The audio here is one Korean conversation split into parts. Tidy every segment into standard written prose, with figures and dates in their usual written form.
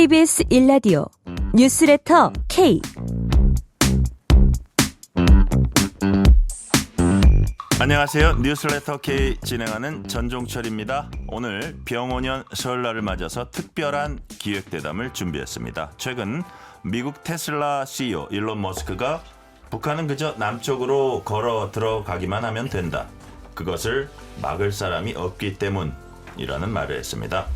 KBS 1라디오 뉴스레터 K. 안녕하세요. 뉴스레터 K 진행하는 전종철입니다. 오늘 병오년 설날을 맞아서 특별한 기획대담을 준비했습니다. 최근 미국 테슬라 CEO 일론 머스크가 북한은 그저 남쪽으로 걸어 들어가기만 하면 된다. 그것을 막을 사람이 없기 때문이라는 말을 했습니다.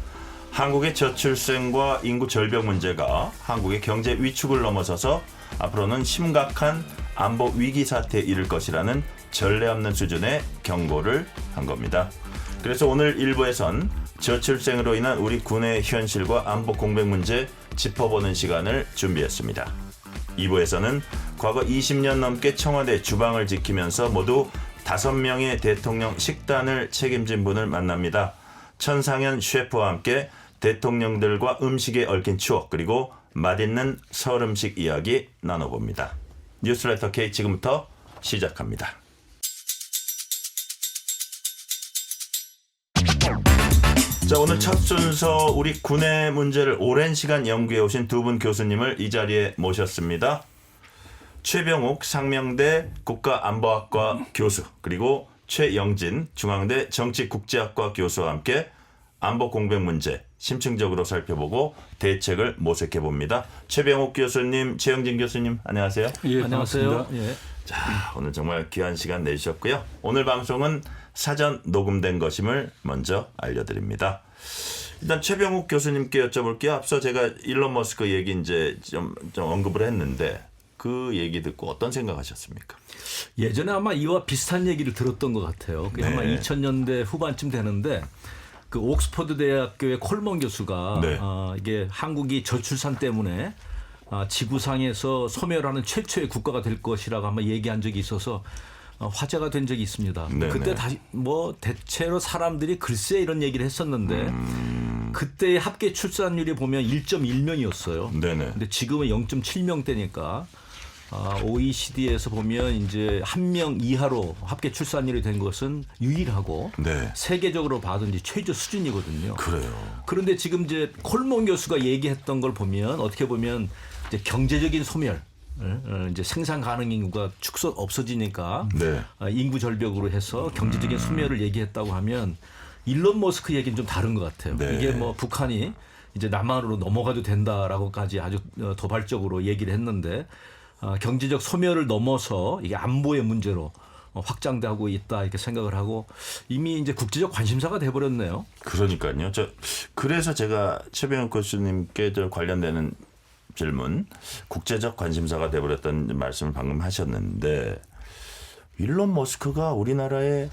한국의 저출생과 인구 절벽 문제가 한국의 경제 위축을 넘어서서 앞으로는 심각한 안보 위기 사태에 이를 것이라는 전례 없는 수준의 경고를 한 겁니다. 그래서 오늘 1부에선 저출생으로 인한 우리 군의 현실과 안보 공백 문제 짚어보는 시간을 준비했습니다. 2부에서는 과거 20년 넘게 청와대 주방을 지키면서 모두 5명의 대통령 식단을 책임진 분을 만납니다. 천상현 셰프와 함께 대통령들과 음식에 얽힌 추억 그리고 맛있는 설 음식 이야기 나눠봅니다. 뉴스레터 K 지금부터 시작합니다. 자, 오늘 첫 순서 우리 군의 문제를 오랜 시간 연구해 오신 두 분 교수님을 이 자리에 모셨습니다. 최병욱 상명대 국가안보학과 교수 그리고 최영진 중앙대 정치국제학과 교수와 함께 안보 공백 문제 심층적으로 살펴보고 대책을 모색해 봅니다. 최병욱 교수님, 최영진 교수님 안녕하세요. 예, 안녕하세요. 예. 자, 오늘 정말 귀한 시간 내주셨고요. 오늘 방송은 사전 녹음된 것임을 먼저 알려드립니다. 일단 최병욱 교수님께 여쭤볼게요. 앞서 제가 일론 머스크 얘기 이제 좀 언급을 했는데 그 얘기 듣고 어떤 생각하셨습니까? 예전에 아마 이와 비슷한 얘기를 들었던 것 같아요. 그게 아마 2000년대 후반쯤 되는데 그 옥스퍼드 대학교의 콜먼 교수가 이게 한국이 저출산 때문에 지구상에서 소멸하는 최초의 국가가 될 것이라고 아마 얘기한 적이 있어서 화제가 된 적이 있습니다. 네네. 그때 다시 뭐 대체로 사람들이 글쎄 이런 얘기를 했었는데 그때의 합계 출산율이 보면 1.1명이었어요. 근데 지금은 0.7명대니까 OECD에서 보면 이제 1명 이하로 합계 출산율이 된 것은 유일하고 세계적으로 봐도 이제 최저 수준이거든요. 그래요. 그런데 지금 이제 콜몬 교수가 얘기했던 걸 보면 어떻게 보면 이제 경제적인 소멸, 이제 생산 가능 인구가 없어지니까 인구 절벽으로 해서 경제적인 소멸을 얘기했다고 하면 일론 머스크 얘기는 좀 다른 것 같아요. 이게 뭐 북한이 이제 남한으로 넘어가도 된다라고까지 아주 도발적으로 얘기를 했는데 경제적 소멸을 넘어서 이게 안보의 문제로 확장되고 있다 이렇게 생각을 하고 이미 이제 국제적 관심사가 돼버렸네요. 그러니까요. 그래서 제가 최병욱 교수님께 관련되는 질문, 국제적 관심사가 돼버렸다는 말씀을 방금 하셨는데 일론 머스크가 우리나라의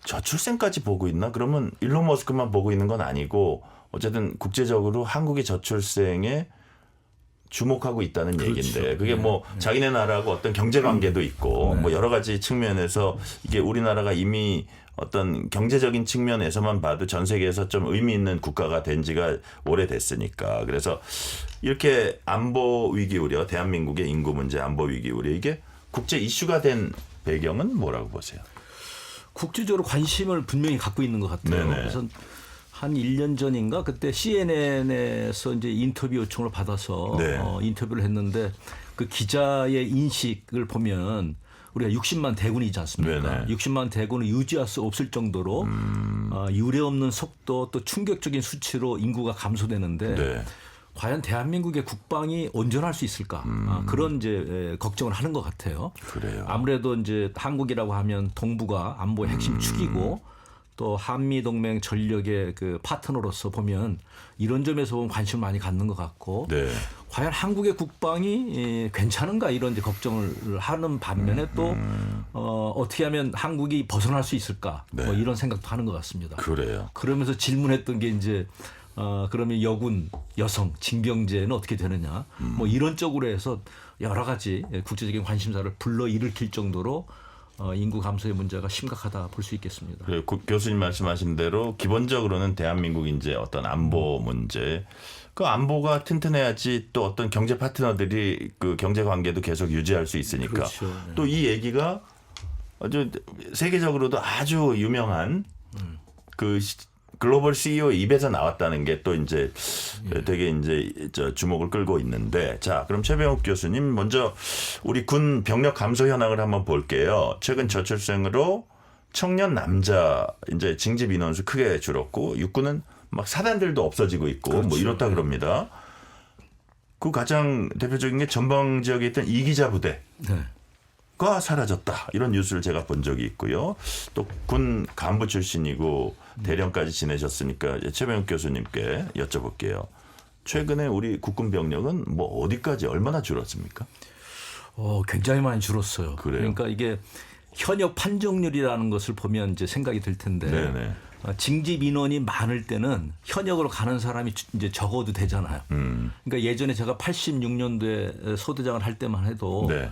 저출생까지 보고 있나? 그러면 일론 머스크만 보고 있는 건 아니고 어쨌든 국제적으로 한국의 저출생에 주목하고 있다는 얘기인데 그게 뭐 자기네 나라하고 어떤 경제 관계도 있고 뭐 여러 가지 측면에서 이게 우리나라가 이미 어떤 경제적인 측면에서만 봐도 전 세계에서 좀 의미 있는 국가가 된 지가 오래됐으니까 그래서 이렇게 안보 위기 우려, 대한민국의 인구 문제 안보 위기 우려 이게 국제 이슈가 된 배경은 뭐라고 보세요? 국제적으로 관심을 분명히 갖고 있는 것 같아요. 그래서 한 1년 전인가 그때 CNN에서 이제 인터뷰 요청을 받아서 인터뷰를 했는데 그 기자의 인식을 보면 우리가 60만 대군이지 않습니까? 60만 대군을 유지할 수 없을 정도로 유례 없는 속도 또 충격적인 수치로 인구가 감소되는데 과연 대한민국의 국방이 온전할 수 있을까? 그런 이제 걱정을 하는 것 같아요. 그래요. 아무래도 이제 한국이라고 하면 동북아 안보의 핵심 축이고 또 한미동맹 전력의 그 파트너로서 보면 이런 점에서 보면 관심을 많이 갖는 것 같고 과연 한국의 국방이 괜찮은가 이런 이제 걱정을 하는 반면에 또 어떻게 하면 한국이 벗어날 수 있을까 뭐 이런 생각도 하는 것 같습니다. 그래요. 그러면서 질문했던 게 이제 그러면 여군, 여성, 징병제는 어떻게 되느냐 뭐 이런 쪽으로 해서 여러 가지 국제적인 관심사를 불러일으킬 정도로 인구 감소의 문제가 심각하다 볼 수 있겠습니다. 교수님 말씀하신 대로 기본적으로는 대한민국 이제 어떤 안보 문제, 그 안보가 튼튼해야지 또 어떤 경제 파트너들이 그 경제 관계도 계속 유지할 수 있으니까. 또 이 얘기가 아주 세계적으로도 아주 유명한 그 글로벌 CEO 입에서 나왔다는 게 또 이제 되게 이제 주목을 끌고 있는데 자, 그럼 최병욱 교수님 먼저 우리 군 병력 감소 현황을 한번 볼게요. 최근 저출생으로 청년 남자 이제 징집 인원수 크게 줄었고 육군은 막 사단들도 없어지고 있고 그렇죠. 뭐 이렇다 그럽니다. 그 가장 대표적인 게 전방 지역에 있던 이기자 부대. 네. 가 사라졌다. 이런 뉴스를 제가 본 적이 있고요. 또 군 간부 출신이고 대령까지 지내셨으니까 최병욱 교수님께 여쭤볼게요. 최근에 우리 국군 병력은 뭐 어디까지 얼마나 줄었습니까? 굉장히 많이 줄었어요. 그래요? 그러니까 이게 현역 판정률이라는 것을 보면 이제 생각이 들 텐데 네네. 징집 인원이 많을 때는 현역으로 가는 사람이 이제 적어도 되잖아요. 그러니까 예전에 제가 86년도에 소대장을 할 때만 해도 네.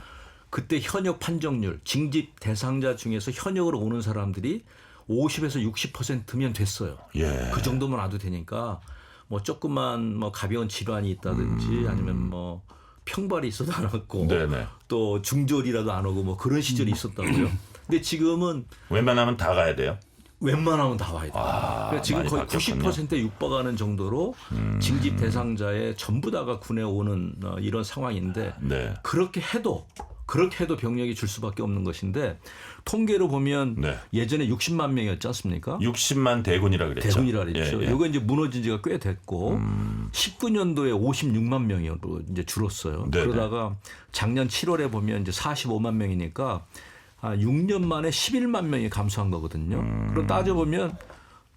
그때 현역 판정률, 징집 대상자 중에서 현역으로 오는 사람들이 50에서 60%면 됐어요. 예. 그 정도만 와도 되니까 뭐 조금만 뭐 가벼운 질환이 있다든지 아니면 뭐 평발이 있어도 안 왔고 네네. 또 중졸이라도 안 오고 뭐 그런 시절이 있었다고요. 근데 지금은 웬만하면 다 가야 돼요. 웬만하면 다 와야 돼요. 그러니까 지금 많이 거의 바뀌었군요. 90%에 육박하는 정도로 징집 대상자의 전부 다가 군에 오는 이런 상황인데 네. 그렇게 해도 병력이 줄 수밖에 없는 것인데 통계로 보면 네. 예전에 60만 명이었지 않습니까? 60만 대군이라 그랬죠. 대군이라 그랬죠. 예, 예. 이거 이제 무너진 지가 꽤 됐고 19년도에 56만 명으로 이제 줄었어요. 네네. 그러다가 작년 7월에 보면 이제 45만 명이니까 6년 만에 11만 명이 감소한 거거든요. 그럼 따져보면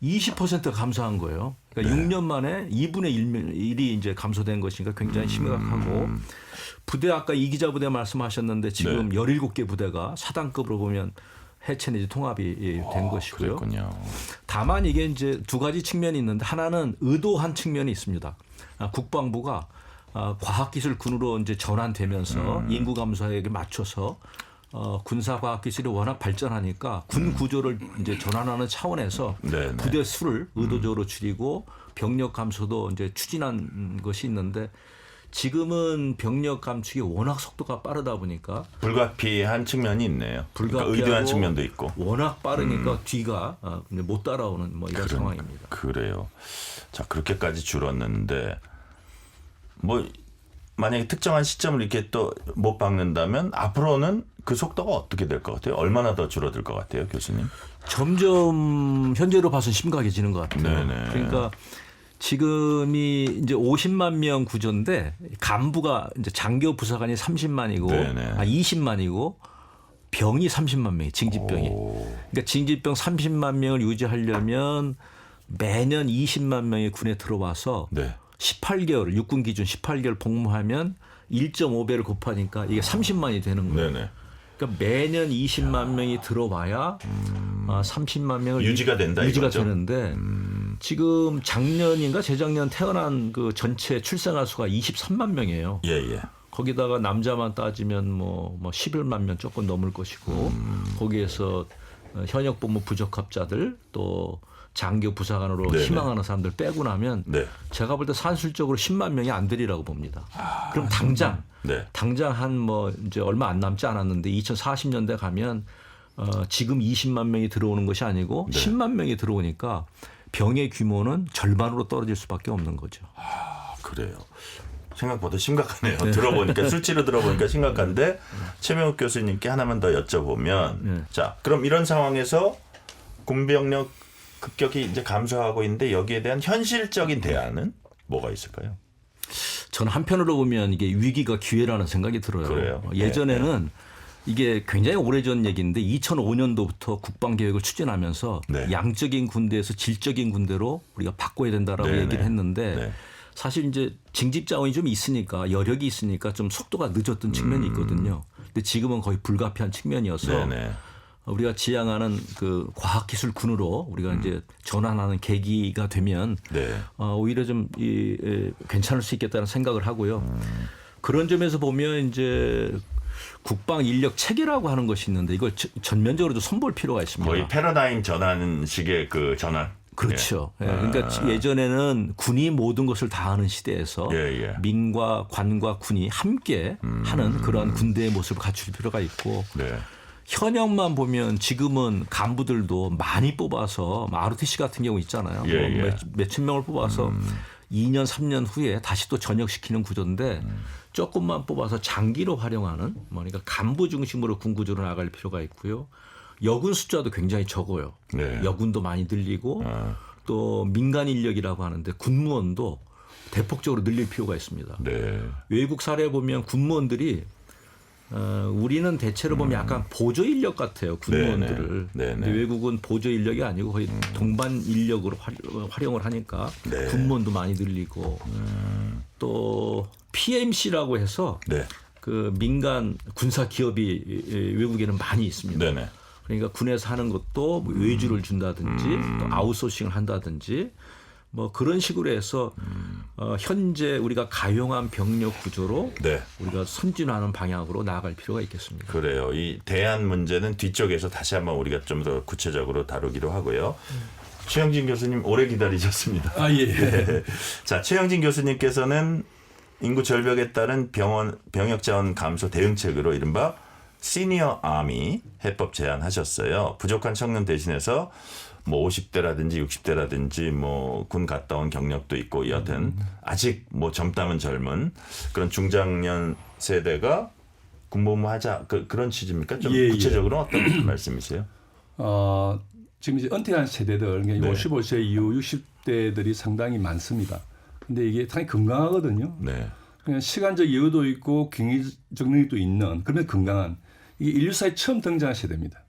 20% 감소한 거예요. 그러니까 6년 만에 2분의 1이 이제 감소된 것이니까 굉장히 심각하고 부대 아까 이기자 부대 말씀하셨는데 지금 17개 부대가 사단급으로 보면 해체 내지 통합이 된 것이고요. 그랬군요. 다만 이게 이제 두 가지 측면이 있는데 하나는 의도한 측면이 있습니다. 국방부가 과학기술군으로 이제 전환되면서 인구 감소에 맞춰서 군사과학기술이 워낙 발전하니까 군 구조를 이제 전환하는 차원에서 네네. 부대 수를 의도적으로 줄이고 병력 감소도 이제 추진한 것이 있는데 지금은 병력 감축이 워낙 속도가 빠르다 보니까 불가피한 측면이 있네요. 그러니까 의도한 측면도 있고. 워낙 빠르니까 뒤가 못 따라오는 뭐 이런 상황입니다. 그래요. 자, 그렇게까지 줄었는데 뭐 만약에 특정한 시점을 이렇게 또 못 박는다면 앞으로는 그 속도가 어떻게 될 것 같아요? 얼마나 더 줄어들 것 같아요, 교수님? 점점 현재로 봐서 심각해지는 것 같아요. 네네. 그러니까 지금이 이제 50만 명 구조인데 간부가 이제 장교 부사관이 30만이고 네네. 20만이고 병이 30만 명이 징집병이. 그러니까 징집병 30만 명을 유지하려면 매년 20만 명이 군에 들어와서 네. 18개월 육군 기준 18개월 복무하면 1.5배를 곱하니까 이게 30만이 되는 거예요. 네네. 그러니까 매년 20만 명이 들어와야 30만 명을 유지가 된다 유지가 이거죠? 되는데 지금 작년인가 재작년 태어난 그 전체 출생아 수가 23만 명이에요. 예. 거기다가 남자만 따지면 뭐 11만 명 조금 넘을 것이고 거기에서 현역 복무 부적합자들 또 장교 부사관으로 네네. 희망하는 사람들 빼고 나면 네. 제가 볼 때 산술적으로 10만 명이 안 되리라고 봅니다. 그럼 당장 한 뭐 이제 얼마 안 남지 않았는데 2040년대 가면 지금 20만 명이 들어오는 것이 아니고 10만 명이 들어오니까 병의 규모는 절반으로 떨어질 수밖에 없는 거죠. 그래요. 생각보다 심각하네요. 들어보니까 수치로 들어보니까 심각한데 최명욱 교수님께 하나만 더 여쭤보면 자, 그럼 이런 상황에서 군병력 급격히 이제 감소하고 있는데 여기에 대한 현실적인 대안은 뭐가 있을까요? 저는 한편으로 보면 이게 위기가 기회라는 생각이 들어요. 그래요? 예전에는 이게 굉장히 오래전 얘기인데 2005년도부터 국방계획을 추진하면서 양적인 군대에서 질적인 군대로 우리가 바꿔야 된다라고 얘기를 했는데 사실 이제 징집 자원이 좀 있으니까 여력이 있으니까 좀 속도가 늦었던 측면이 있거든요. 근데 지금은 거의 불가피한 측면이어서 우리가 지향하는 그 과학기술군으로 우리가 이제 전환하는 계기가 되면 오히려 좀 괜찮을 수 있겠다는 생각을 하고요. 그런 점에서 보면 이제 국방 인력 체계라고 하는 것이 있는데 이걸 전면적으로 좀 선볼 필요가 있습니다. 거의 패러다임 전환식의 그 전환. 그렇죠. 그러니까 예전에는 군이 모든 것을 다 하는 시대에서 민과 관과 군이 함께 하는 그러한 군대의 모습을 갖출 필요가 있고 현역만 보면 지금은 간부들도 많이 뽑아서 ROTC 같은 경우 있잖아요. 뭐 몇천 명을 뽑아서 2년 3년 후에 다시 또 전역시키는 구조인데 조금만 뽑아서 장기로 활용하는 그러니까 간부 중심으로 군 구조로 나갈 필요가 있고요. 여군 숫자도 굉장히 적어요. 네. 여군도 많이 늘리고 또 민간 인력이라고 하는데 군무원도 대폭적으로 늘릴 필요가 있습니다. 네. 외국 사례 보면 군무원들이 우리는 대체로 보면 약간 보조 인력 같아요. 군무원들을. 근데 외국은 보조 인력이 아니고 거의 동반 인력으로 활용을 하니까 네. 군무원도 많이 늘리고 또 PMC라고 해서 그 민간 군사 기업이 외국에는 많이 있습니다. 네네. 그러니까 군에서 하는 것도 뭐 외주를 준다든지 또 아웃소싱을 한다든지 뭐 그런 식으로 해서 현재 우리가 가용한 병력 구조로 우리가 선진화하는 방향으로 나아갈 필요가 있겠습니다. 그래요. 이 대안 문제는 뒤쪽에서 다시 한번 우리가 좀 더 구체적으로 다루기로 하고요. 최영진 교수님 오래 기다리셨습니다. 예. 자, 최영진 교수님께서는 인구 절벽에 따른 병역 자원 감소 대응책으로 이른바 시니어 아미 해법 제안하셨어요. 부족한 청년 대신해서 뭐 50대라든지 60대라든지 뭐 군 갔다 온 경력도 있고 여하튼 아직 뭐 젊다면 젊은 그런 중장년 세대가 군복무 하자 그런 취지입니까? 좀 구체적으로 어떤 말씀이세요? 지금 이제 은퇴한 세대들, 그러니까 55세 이후 60대들이 상당히 많습니다. 근데 이게 상당히 건강하거든요. 그냥 시간적 여유도 있고 경제적 능력도 있는 그런 건강한 이게 인류사에 처음 등장한 세대입니다.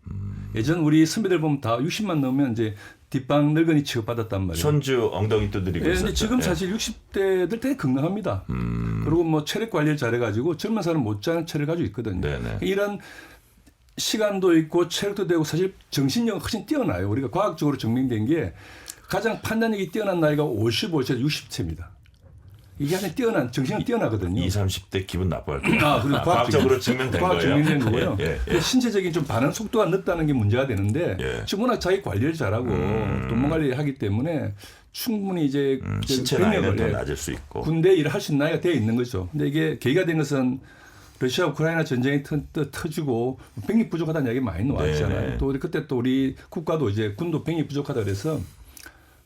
예전 우리 선배들 보면 다 60만 넘으면 이제 뒷방 늙은이 취급받았단 말이에요. 손주 엉덩이 두드리고 있었죠. 지금 사실 60대들 되게 건강합니다. 그리고 뭐 체력 관리를 잘해가지고 젊은 사람 못지않은 체력을 가지고 있거든요. 이런 시간도 있고 체력도 되고 사실 정신력은 훨씬 뛰어나요. 우리가 과학적으로 증명된 게 가장 판단력이 뛰어난 나이가 55세에서 60세입니다. 이게 아주 뛰어난 정신이 뛰어나거든요. 20, 30대 기분 나빠할 거예요. 그리고 과학적으로 증명된 거예요. 증명된 거고요. 신체적인 좀 반응 속도가 늦다는 게 문제가 되는데 지금 워낙 자기 관리를 잘하고 돈모 관리를 하기 때문에 충분히 이제 신체 나이는 더 낮을 수 있고 군대 일을 할 수 있는 나이가 되어 있는 거죠. 근데 이게 계기가 된 것은 러시아 우크라이나 전쟁이 터지고 병력 부족하다는 이야기 많이 나왔잖아요. 또 그때 또 우리 국가도 이제 군도 병력이 부족하다 그래서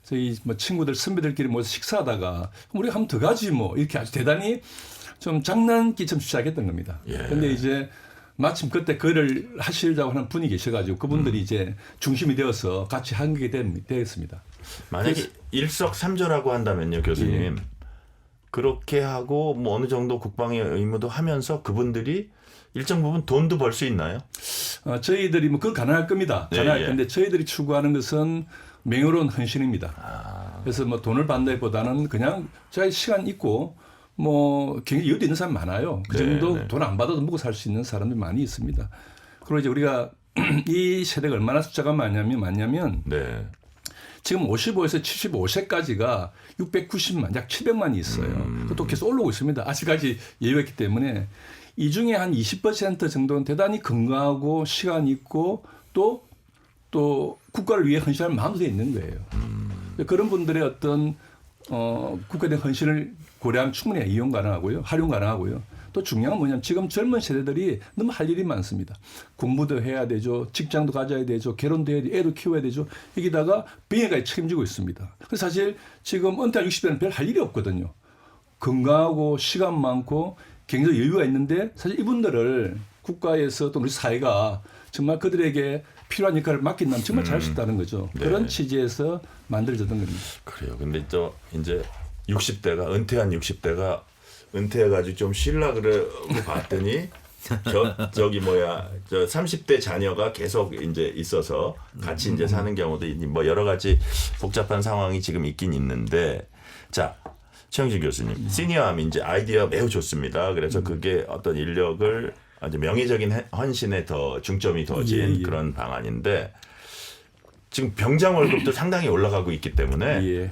저희 뭐 친구들 선배들끼리 모여서 식사하다가 우리 한번 더 가지 뭐 이렇게 아주 대단히 좀 장난기처럼 시작했던 겁니다. 그런데 이제 마침 그때 그를 하시려고 하는 분이 계셔가지고 그분들이 이제 중심이 되어서 같이 하게 되었습니다. 만약에 일석삼조라고 한다면요, 교수님. 그렇게 하고 뭐 어느 정도 국방의 의무도 하면서 그분들이 일정 부분 돈도 벌 수 있나요? 저희들이 뭐 그건 가능할 겁니다. 가능할 건데 저희들이 추구하는 것은 맹요로운 헌신입니다. 그래서 뭐 돈을 받는다기보다는 그냥 자기 시간 있고 뭐 굉장히 여유 있는 사람 많아요. 그 정도 돈 안 받아도 먹고 살 수 있는 사람들이 많이 있습니다. 그리고 이제 우리가 이 세대가 얼마나 숫자가 많냐면 지금 55에서 75세까지가 690만, 약 700만이 있어요. 또 계속 올라오고 있습니다. 아직까지 여유가 있기 때문에 이 중에 한 20% 정도는 대단히 건강하고 시간 있고 또 국가를 위해 헌신할 마음도 돼 있는 거예요. 그런 분들의 어떤 국가에 대한 헌신을 고려하면 충분히 이용 가능하고요. 활용 가능하고요. 또 중요한 건 뭐냐면 지금 젊은 세대들이 너무 할 일이 많습니다. 공부도 해야 되죠. 직장도 가져야 되죠. 결혼도 해야 되죠. 애도 키워야 되죠. 여기다가 병역까지 책임지고 있습니다. 그래서 사실 지금 은퇴한 60대는 별 할 일이 없거든요. 건강하고 시간 많고 굉장히 여유가 있는데 사실 이분들을 국가에서 또 우리 사회가 정말 그들에게 필요한 역할을 맡긴다면 정말 잘할 수 있다는 거죠. 그런 취지에서 만들어졌던 겁니다. 그래요. 근데 또 이제 60대가 은퇴한 60대가 은퇴해가지고 좀 쉬려 그러고 봤더니 저기 저 30대 자녀가 계속 이제 있어서 같이 이제 사는 경우도 뭐 여러 가지 복잡한 상황이 지금 있긴 있는데 자 최영진 교수님 시니어함 이제 아이디어 매우 좋습니다. 그래서 그게 어떤 인력을 아주 명예적인 헌신에 더 중점이 둬진 그런 방안인데 지금 병장 월급도 상당히 올라가고 있기 때문에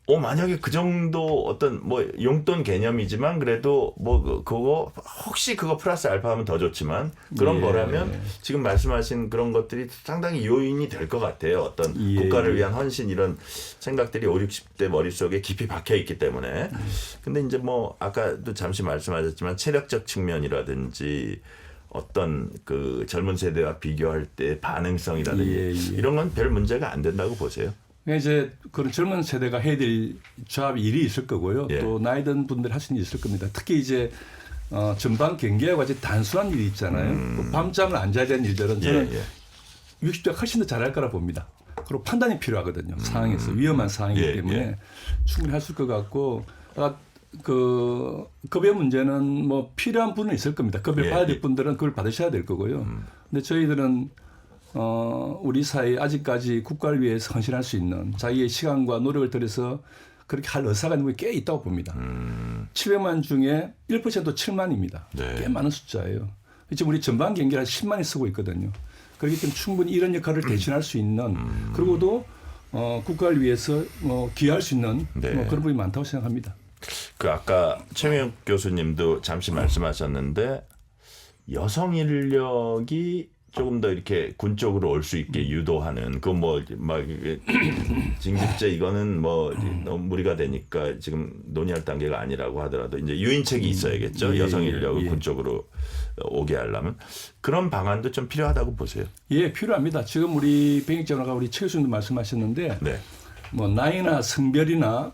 만약에 그 정도 어떤 뭐 용돈 개념이지만 그래도 뭐 그거 혹시 그거 플러스 알파 하면 더 좋지만 그런 거라면 지금 말씀하신 그런 것들이 상당히 요인이 될 것 같아요. 어떤 국가를 위한 헌신 이런 생각들이 50, 60대 머릿속에 깊이 박혀 있기 때문에. 근데 이제 뭐 아까도 잠시 말씀하셨지만 체력적 측면이라든지 어떤 그 젊은 세대와 비교할 때 반응성이라든지 이런 건 별 문제가 안 된다고 보세요. 그러니까 이제 그런 젊은 세대가 해야 될 job 일이 있을 거고요. 또 나이 든 분들이 할 수 있는 일이 있을 겁니다. 특히 이제 전방 경계와 같이 단순한 일이 있잖아요. 밤잠을 안 자야 되는 일들은 저는 60대가 훨씬 더 잘할 거라 봅니다. 그리고 판단이 필요하거든요. 상황에서 위험한 상황이기 때문에 충분히 할 수 있을 것 같고 그 급여 문제는 뭐 필요한 분은 있을 겁니다. 급여 받아야 될 분들은 그걸 받으셔야 될 거고요. 근데 저희들은 우리 사회에 아직까지 국가를 위해서 헌신할 수 있는 자기의 시간과 노력을 들여서 그렇게 할 의사가 꽤 있다고 봅니다. 700만 중에 1% 7만입니다. 꽤 많은 숫자예요. 지금 우리 전반 경기를 한 10만이 쓰고 있거든요. 그렇기 때문에 충분히 이런 역할을 대신할 수 있는 그리고도 국가를 위해서 기여할 수 있는 그런 부분이 많다고 생각합니다. 그 아까 최명욱 교수님도 잠시 말씀하셨는데 여성 인력이 조금 더 이렇게 군 쪽으로 올 수 있게 유도하는 그 뭐 막 징집제 이거는 뭐 너무 무리가 되니까 지금 논의할 단계가 아니라고 하더라도 이제 유인책이 있어야겠죠. 여성 인력을 군 쪽으로 오게 하려면 그런 방안도 좀 필요하다고 보세요. 예, 필요합니다. 지금 우리 병역전화가 우리 최 교수님도 말씀하셨는데 뭐 나이나 성별이나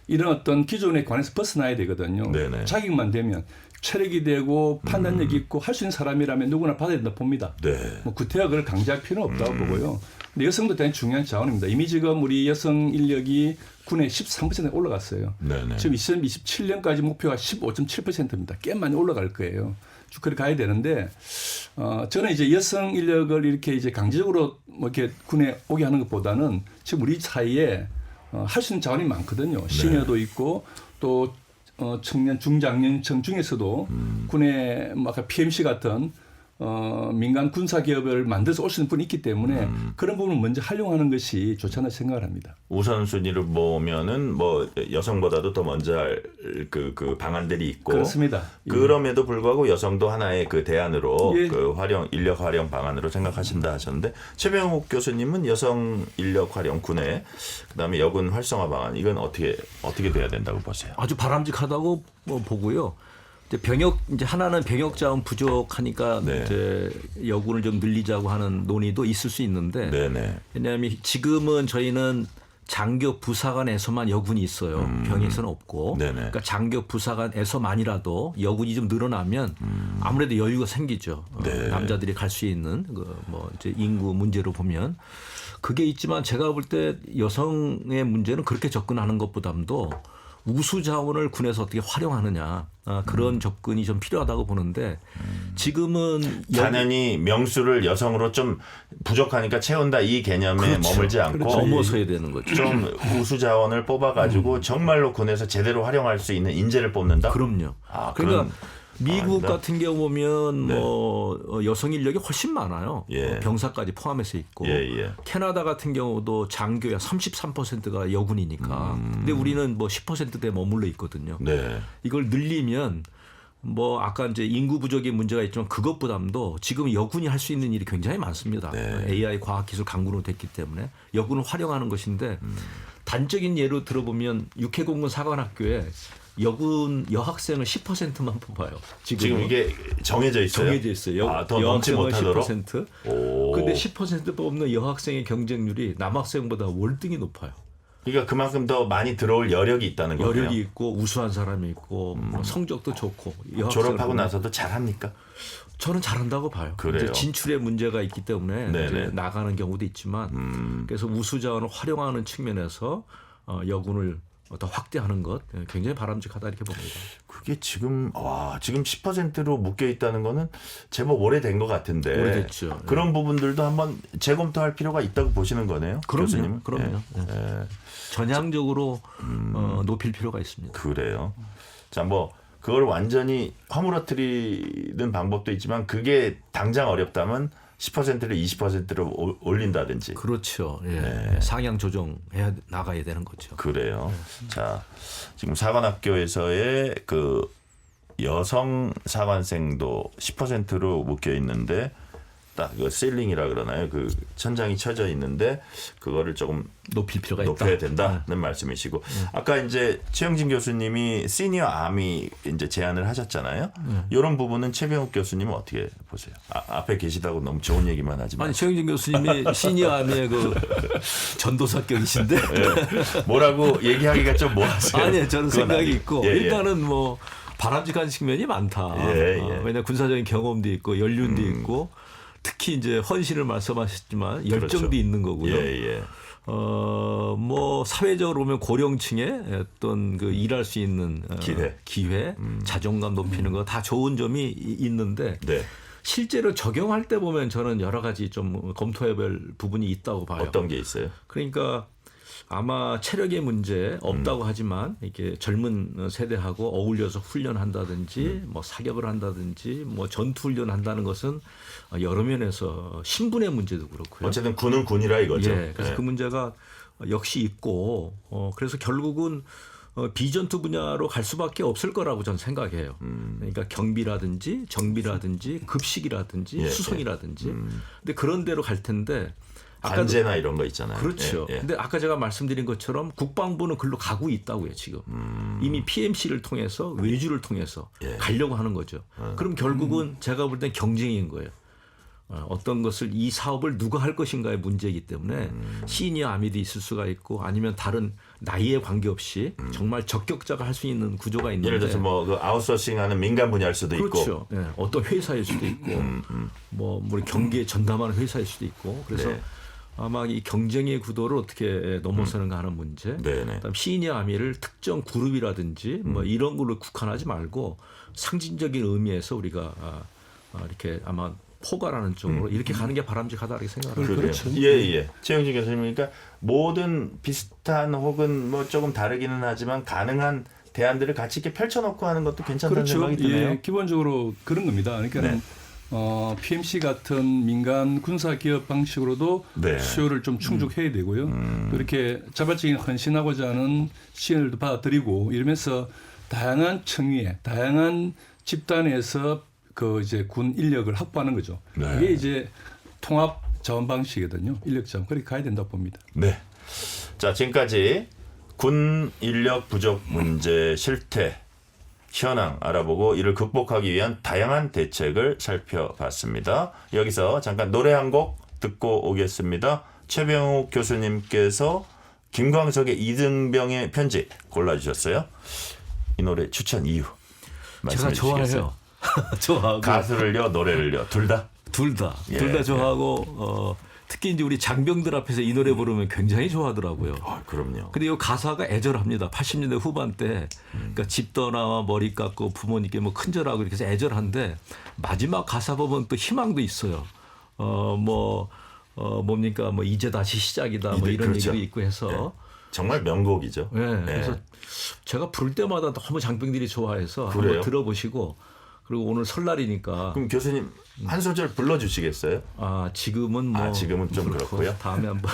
이런 어떤 기존에 관해서 벗어나야 되거든요. 자격만 되면 체력이 되고 판단력이 있고 할 수 있는 사람이라면 누구나 받아야 된다 봅니다. 뭐 구태여 그걸 강제할 필요는 없다고 보고요. 근데 여성도 대단히 중요한 자원입니다. 이미 지금 우리 여성 인력이 군에 13%에 올라갔어요. 지금 2027년까지 목표가 15.7%입니다. 꽤 많이 올라갈 거예요. 쭉 그렇게 가야 되는데 저는 이제 여성 인력을 이렇게 이제 강제적으로 뭐 이렇게 군에 오게 하는 것보다는 지금 우리 사이에 할 수 있는 자원이 많거든요. 시니어도 있고 또 청년 중장년층 중에서도 군의 아까 PMC 같은 민간 군사 기업을 만들어서 올 수 있는 분이 있기 때문에 그런 부분을 먼저 활용하는 것이 좋지 않나 생각을 합니다. 우선순위를 보면은 뭐 여성보다도 더 먼저 할 그 방안들이 있고 그렇습니다. 그럼에도 불구하고 여성도 하나의 그 대안으로 그 인력 활용 방안으로 생각하신다 하셨는데 최병욱 교수님은 여성 인력 활용 군의 그다음에 여군 활성화 방안 이건 어떻게 돼야 된다고 보세요? 아주 바람직하다고 보고요. 이제 하나는 병역 자원 부족하니까 이제 여군을 좀 늘리자고 하는 논의도 있을 수 있는데 왜냐하면 지금은 저희는 장교 부사관에서만 여군이 있어요. 병역에서는 없고. 그러니까 장교 부사관에서만이라도 여군이 좀 늘어나면 아무래도 여유가 생기죠. 남자들이 갈 수 있는 뭐 이제 인구 문제로 보면 그게 있지만 제가 볼 때 여성의 문제는 그렇게 접근하는 것보다도 우수 자원을 군에서 어떻게 활용하느냐 그런 접근이 좀 필요하다고 보는데 지금은 당연히 명수를 여성으로 좀 부족하니까 채운다 이 개념에 머물지 않고 넘어서야 되는 거죠. 좀 우수 자원을 뽑아가지고 정말로 군에서 제대로 활용할 수 있는 인재를 뽑는다. 그럼요. 그러니까 미국 같은 경우 보면 뭐 여성 인력이 훨씬 많아요. 병사까지 포함해서 있고 캐나다 같은 경우도 장교야 33%가 여군이니까. 근데 우리는 뭐 10%대에 머물러 있거든요. 이걸 늘리면 뭐 아까 이제 인구 부족의 문제가 있지만 그것보다도 지금 여군이 할 수 있는 일이 굉장히 많습니다. AI 과학기술 강군으로 됐기 때문에 여군을 활용하는 것인데 단적인 예로 들어보면 육해공군 사관학교에 여군 여학생을 10%만 뽑아요. 지금 이게 정해져 있어요? 정해져 있어요. 더 넘지 못하도록? 10%. 그런데 10% 뽑는 여학생의 경쟁률이 남학생보다 월등히 높아요. 그러니까 그만큼 더 많이 들어올 여력이 있다는 거예요. 여력이 있고 우수한 사람이 있고 성적도 좋고. 졸업하고 나서도 잘합니까? 저는 잘한다고 봐요. 이제 진출의 문제가 있기 때문에 이제 나가는 경우도 있지만 그래서 우수 자원을 활용하는 측면에서 여군을 더 확대하는 것 굉장히 바람직하다 이렇게 봅니다. 그게 지금 10%로 묶여 있다는 거는 제법 오래된 것 같은데 오래됐죠. 그런 부분들도 한번 재검토할 필요가 있다고 보시는 거네요. 교수님은? 그럼요. 전향적으로 높일 필요가 있습니다. 그래요. 자, 뭐 그걸 완전히 허물어뜨리는 방법도 있지만 그게 당장 어렵다면 10%를 20%로 올린다든지. 그렇죠. 상향 조정해 나가야 되는 거죠. 그래요. 자, 지금 사관학교에서의 그 여성 사관생도 10%로 묶여 있는데 딱 그 실링이라 그러나요? 그 천장이 쳐져 있는데 그거를 조금 높일 필요가 높여야 있다. 된다는 말씀이시고 아까 이제 최영진 교수님이 시니어 아미 이제 제안을 하셨잖아요. 이런 부분은 최병욱 교수님은 어떻게 보세요? 앞에 계시다고 너무 좋은 얘기만 하지 마시고. 아니 최영진 교수님이 시니어 아미의 그 전도사격이신데 예. 뭐라고 얘기하기가 좀 뭐하세요? 아니요 저는 생각이 아니에요. 있고 예, 예. 일단은 뭐 바람직한 측면이 많다. 예, 예. 왜냐 군사적인 경험도 있고 연륜도 있고 특히 이제 헌신을 말씀하셨지만 열정도 그렇죠. 있는 거고요. 예, 예. 뭐 사회적으로 보면 고령층에 어떤 그 일할 수 있는 기회, 자존감 높이는 거 다 좋은 점이 있는데 네. 실제로 적용할 때 보면 저는 여러 가지 좀 검토해볼 부분이 있다고 봐요. 어떤 게 있어요? 그러니까 아마 체력의 문제 없다고 하지만 이렇게 젊은 세대하고 어울려서 훈련한다든지 뭐 사격을 한다든지 뭐 전투 훈련 한다는 것은 여러 면에서 신분의 문제도 그렇고요. 어쨌든 군은 군이라 이거죠. 예, 그래서 예. 그 문제가 역시 있고 그래서 결국은 비전투 분야로 갈 수밖에 없을 거라고 저는 생각해요. 그러니까 경비라든지 정비라든지 급식이라든지 예, 수송이라든지. 근데 그런 데로 갈 텐데. 관제나 이런 거 있잖아요. 그렇죠. 예, 예. 근데 아까 제가 말씀드린 것처럼 국방부는 글로 가고 있다고요, 지금. 이미 PMC를 통해서 외주를 통해서 예. 가려고 하는 거죠. 그럼 결국은 제가 볼 땐 경쟁인 거예요. 어떤 것을 이 사업을 누가 할 것인가의 문제이기 때문에 시니어 아미도 있을 수가 있고 아니면 다른 나이에 관계없이 정말 적격자가 할 수 있는 구조가 있는데 예를 들어서 뭐 그 아웃소싱하는 민간 분야일 수도 그렇죠. 있고. 예, 어떤 회사일 수도 있고 뭐 우리 경기에 전담하는 회사일 수도 있고 그래서 네. 아마 이 경쟁의 구도를 어떻게 넘어서는가 하는 문제. 네네. 그다음 시니어 아미를 특정 그룹이라든지 뭐 이런 걸로 국한하지 말고 상징적인 의미에서 우리가 이렇게 아마 포괄하는 쪽으로 이렇게 가는 게 바람직하다고 생각합니다. 그렇죠. 예. 최영진 교수님 그러니까 모든 비슷한 혹은 뭐 조금 다르기는 하지만 가능한 대안들을 같이 이렇게 펼쳐놓고 하는 것도 괜찮다는 그렇죠. 생각이 드네요. 예, 기본적으로 그런 겁니다. 그러니까 네. PMC 같은 민간 군사 기업 방식으로도 네. 수요를 좀 충족해야 되고요. 또 이렇게 자발적인 헌신하고자 하는 시연을 받아들이고 이러면서 다양한 청위에 다양한 집단에서 그 이제 군 인력을 확보하는 거죠. 네. 이게 이제 통합 자원 방식이거든요. 인력 자원 그렇게 가야 된다고 봅니다. 네. 자, 지금까지 군 인력 부족 문제 실태 현황 알아보고 이를 극복하기 위한 다양한 대책을 살펴봤습니다. 여기서 잠깐 노래 한 곡 듣고 오겠습니다. 최병욱 교수님께서 김광석의 이등병의 편지 골라주셨어요. 이 노래 추천 이유 제가 말씀해 주시겠어요? 좋아해요. 좋아하고 가수를요, 노래를요, 둘 다? 둘 다 예, 좋아하고 특히 이제 우리 장병들 앞에서 이 노래 부르면 굉장히 좋아하더라고요. 그럼요. 근데 이 가사가 애절합니다. 80년대 후반 때 그러니까 집 떠나와 머리 깎고 부모님께 뭐 큰절하고 이렇게 해서 애절한데 마지막 가사 보면 또 희망도 있어요. 뭡니까 뭐 이제 다시 시작이다 뭐 이런 그렇죠. 얘기도 있고 해서 네. 정말 명곡이죠. 네, 그래서 제가 부를 때마다 너무 장병들이 좋아해서 그래요? 한번 들어보시고 그리고 오늘 설날이니까 그럼 교수님 한 소절 불러주시겠어요? 지금은 뭐 지금은 좀 그렇고요. 다음에 한번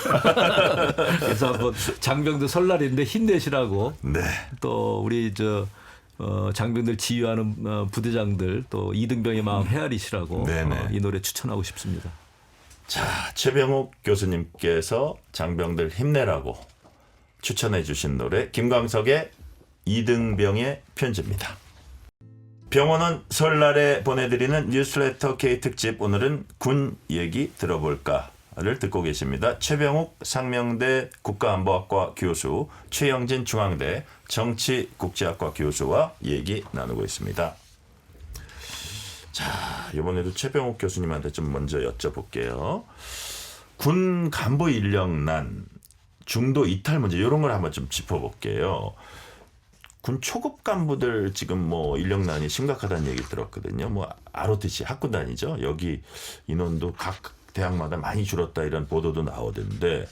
그래서 한번 장병들 설날인데 힘내시라고 네. 또 우리 장병들 지휘하는 부대장들 또 이등병의 마음 헤아리시라고 네네. 이 노래 추천하고 싶습니다. 자, 최병욱 교수님께서 장병들 힘내라고 추천해 주신 노래 김광석의 이등병의 편지입니다. 병원은 설날에 보내드리는 뉴스레터 K 특집 오늘은 군 얘기 들어볼까를 듣고 계십니다. 최병욱 상명대 국가안보학과 교수, 최영진 중앙대 정치국제학과 교수와 얘기 나누고 있습니다. 자, 이번에도 최병욱 교수님한테 좀 먼저 여쭤볼게요. 군 간부 인력난, 중도 이탈 문제 이런 걸 한번 좀 짚어볼게요. 군 초급 간부들 지금 뭐 인력난이 심각하다는 얘기 들었거든요. 뭐 ROTC 학군단이죠. 여기 인원도 각 대학마다 많이 줄었다 이런 보도도 나오던데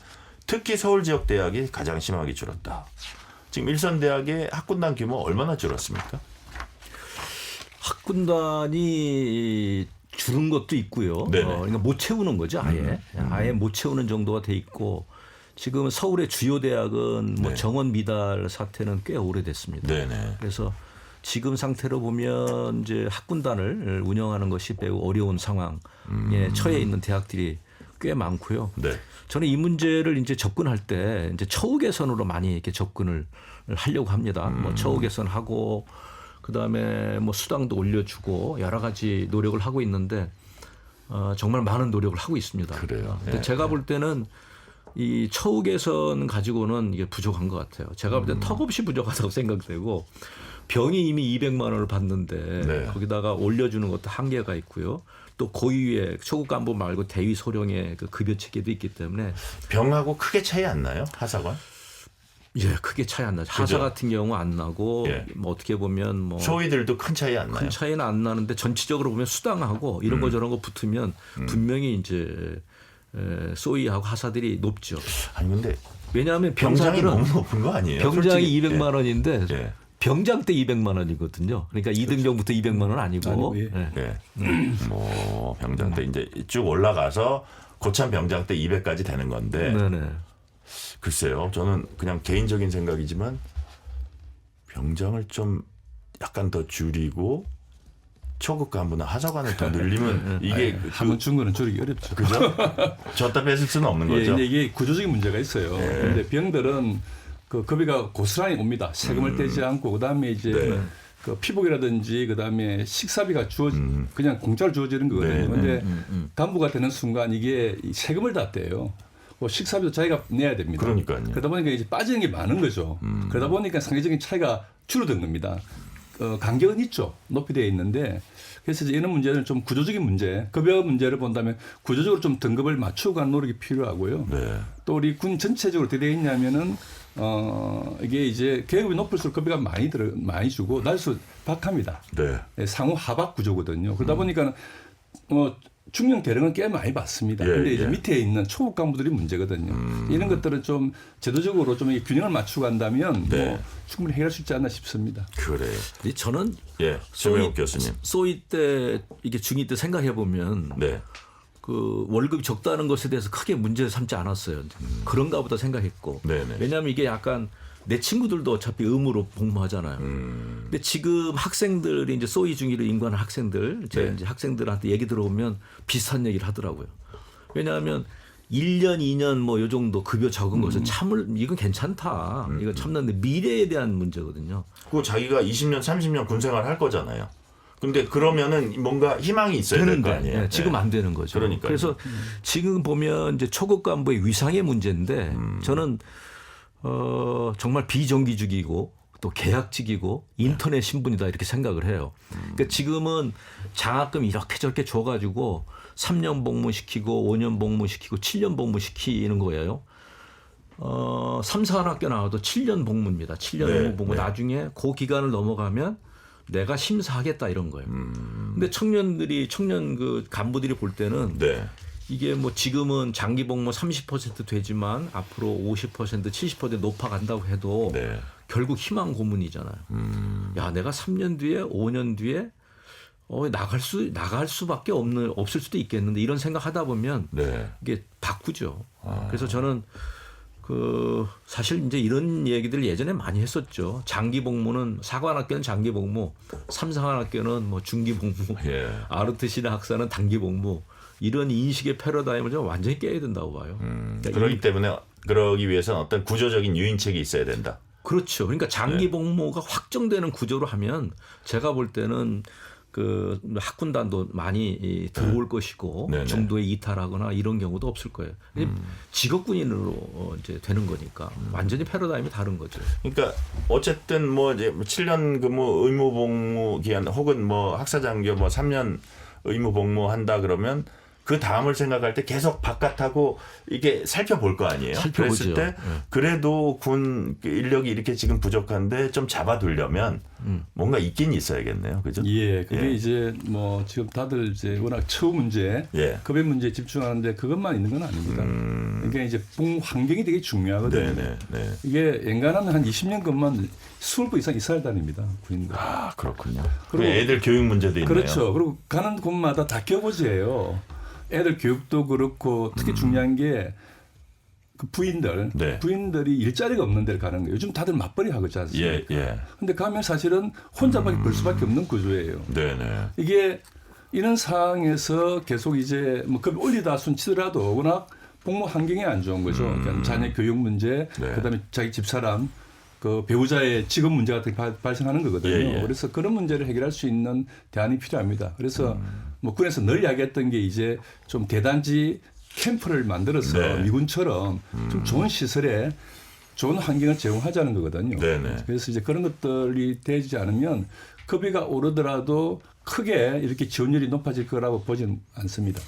특히 서울 지역 대학이 가장 심하게 줄었다. 지금 일선 대학의 학군단 규모 얼마나 줄었습니까? 학군단이 줄은 것도 있고요. 그러니까 못 채우는 거죠, 아예. 아예 못 채우는 정도가 돼 있고 지금 서울의 주요 대학은 뭐 정원 미달 사태는 꽤 오래됐습니다. 네네. 그래서 지금 상태로 보면 이제 학군단을 운영하는 것이 매우 어려운 상황에 처해 있는 대학들이 꽤 많고요. 네. 저는 이 문제를 이제 접근할 때 이제 처우 개선으로 많이 이렇게 접근을 하려고 합니다. 뭐 처우 개선하고 그다음에 뭐 수당도 올려주고 여러 가지 노력을 하고 있는데 정말 많은 노력을 하고 있습니다. 그래요. 근데 제가 볼 때는 이 처우 개선 가지고는 이게 부족한 것 같아요. 제가 볼 때는 턱없이 부족하다고 생각되고 병이 이미 200만 원을 받는데 네. 거기다가 올려주는 것도 한계가 있고요. 또 고위의 초급 간부 말고 대위 소령의 그 급여 체계도 있기 때문에 병하고 크게 차이 안 나요? 하사관? 예, 크게 차이 안 나죠. 하사 같은 경우 안 나고 예. 뭐 어떻게 보면 뭐 소위들도 큰 차이 안 나요? 큰 차이는 안 나는데 전체적으로 보면 수당하고 이런 거 저런 거 붙으면 분명히 이제 소위하고 하사들이 높죠. 아니 근데 왜냐하면 병장이 병사들은 너무 높은 거 아니에요? 병장이 솔직히. 200만 원인데 예. 병장 때 200만 원이거든요. 그러니까 2등병부터 200만 원 아니고. 아니고, 예. 예. 뭐 병장 때 이제 쭉 올라가서 고참 병장 때 200까지 되는 건데 네네. 글쎄요. 저는 그냥 개인적인 생각이지만 병장을 좀 약간 더 줄이고 초급 간부나 하사관을 더 늘리면 이게 한번 준 거는 줄이기 어렵죠. 그죠? 줬다 뺏을 수는 없는 예, 거죠. 근데 이게 구조적인 문제가 있어요. 그런데 병들은 그 급여가 고스란히 옵니다. 세금을 떼지 않고 그다음에 이제 네. 그 피복이라든지 그다음에 식사비가 그냥 공짜로 주어지는 거거든요. 네. 그런데 간부가 되는 순간 이게 세금을 다 떼요. 그 식사비도 자기가 내야 됩니다. 그러니까요. 그러다 보니까 이제 빠지는 게 많은 거죠. 그러다 보니까 상대적인 차이가 줄어든 겁니다. 간격은 있죠. 높이 되어 있는데 그래서 이런 문제는 좀 구조적인 문제, 급여 문제를 본다면 구조적으로 좀 등급을 맞추고 가는 노력이 필요하고요. 네. 또 우리 군 전체적으로 어떻게 되어 있냐면은 이게 이제 계급이 높을수록 급여가 많이 주고 날수 박합니다. 네. 상호 하박 구조거든요. 그러다 보니까 중령 대령은 꽤 많이 받습니다. 예, 그런데 이제 예. 밑에 있는 초급 간부들이 문제거든요. 이런 것들은 좀 제도적으로 좀 균형을 맞추고 간다면 네. 뭐 충분히 해결할 수 있지 않나 싶습니다. 그래요. 근데 저는 예. 최명욱 교수님. 소위 때 이게 중2 때 생각해 보면 네. 그 월급이 적다는 것에 대해서 크게 문제 삼지 않았어요. 그런가 보다 생각했고. 네네. 왜냐하면 이게 약간 내 친구들도 어차피 의무로 복무하잖아요. 근데 지금 학생들이 이제 소위 중위로 임관한 학생들, 제 네. 이제 학생들한테 얘기 들어보면 비슷한 얘기를 하더라고요. 왜냐하면 1년, 2년 뭐 요 정도 급여 적은 것은 이건 괜찮다. 이거 참는데 미래에 대한 문제거든요. 그 자기가 20년, 30년 군 생활 할 거잖아요. 근데 그러면은 뭔가 희망이 있어야 될 거 아니에요. 네, 지금 안 되는 거죠. 그러니까요. 그래서 지금 보면 이제 초급 간부의 위상의 문제인데 저는 정말 비정규직이고 또 계약직이고 인터넷 신분이다 이렇게 생각을 해요. 그러니까 지금은 장학금 이렇게 저렇게 줘가지고 3년 복무시키고 5년 복무시키고 7년 복무시키는 거예요. 3, 4학년 나와도 7년 복무입니다. 7년 네, 복무 네. 나중에 그 기간을 넘어가면 내가 심사하겠다 이런 거예요. 근데 청년 그 간부들이 볼 때는 네. 이게 뭐 지금은 장기 복무 30% 되지만 앞으로 50% 70% 높아간다고 해도 네. 결국 희망 고문이잖아요. 야, 내가 3년 뒤에 5년 뒤에 나갈 수밖에 없을 수도 있겠는데 이런 생각하다 보면 네. 이게 바꾸죠. 그래서 저는 사실 이제 이런 얘기들 예전에 많이 했었죠. 장기 복무는 사관학교는 장기 복무, 3, 4학년은 뭐 중기 복무, 예. 아르트시나 학사는 단기 복무. 이런 인식의 패러다임을 좀 완전히 깨야 된다고 봐요. 그러니까 그렇기 때문에 그러기 위해서는 어떤 구조적인 유인책이 있어야 된다. 그렇죠. 그러니까 장기 복무가 확정되는 구조로 하면 제가 볼 때는 그 학군단도 많이 들어올 것이고 네네. 중도에 이탈하거나 이런 경우도 없을 거예요. 직업군인으로 이제 되는 거니까 완전히 패러다임이 다른 거죠. 그러니까 어쨌든 뭐 이제 7년 근무 의무 복무 기한 혹은 뭐 학사장교 뭐 3년 의무 복무한다 그러면 그 다음을 생각할 때 계속 바깥하고 이게 살펴볼 거 아니에요. 살펴보죠. 그랬을 때 그래도 군 인력이 이렇게 지금 부족한데 좀 잡아두려면 뭔가 있긴 있어야겠네요. 그죠? 예, 그게 예. 이제 뭐 지금 다들 이제 워낙 처우 문제, 예. 급여 문제에 집중하는데 그것만 있는 건 아닙니다. 그러니까 이제 복 환경이 되게 중요하거든요. 네네. 네. 이게 연간하면 한 20년간만 20부 이상 있어야 다닙니다. 군인들. 아 그렇군요. 그리고 애들 교육 문제도 있네요. 그렇죠. 그리고 가는 곳마다 다 교보제예요. 애들 교육도 그렇고 특히 중요한 게 그 부인들, 네. 부인들이 일자리가 없는 데를 가는 거예요. 요즘 다들 맞벌이 하고 않습니까? 예, 예. 근데 가면 사실은 혼자밖에 벌 수밖에 없는 구조예요. 네네. 이게 이런 상황에서 계속 이제 뭐 급이 올리다 순치더라도 워낙 복무 환경이 안 좋은 거죠. 그러니까 자녀 교육 문제, 네. 그다음에 자기 집사람, 그 배우자의 직업 문제 같은 게 발생하는 거거든요. 예, 예. 그래서 그런 문제를 해결할 수 있는 대안이 필요합니다. 그래서 뭐 군에서 늘 이야기했던 게 이제 좀 대단지 캠프를 만들어서 네. 미군처럼 좀 좋은 시설에 좋은 환경을 제공하자는 거거든요. 네네. 그래서 이제 그런 것들이 되지 않으면 급여가 오르더라도 크게 이렇게 지원율이 높아질 거라고 보지는 않습니다.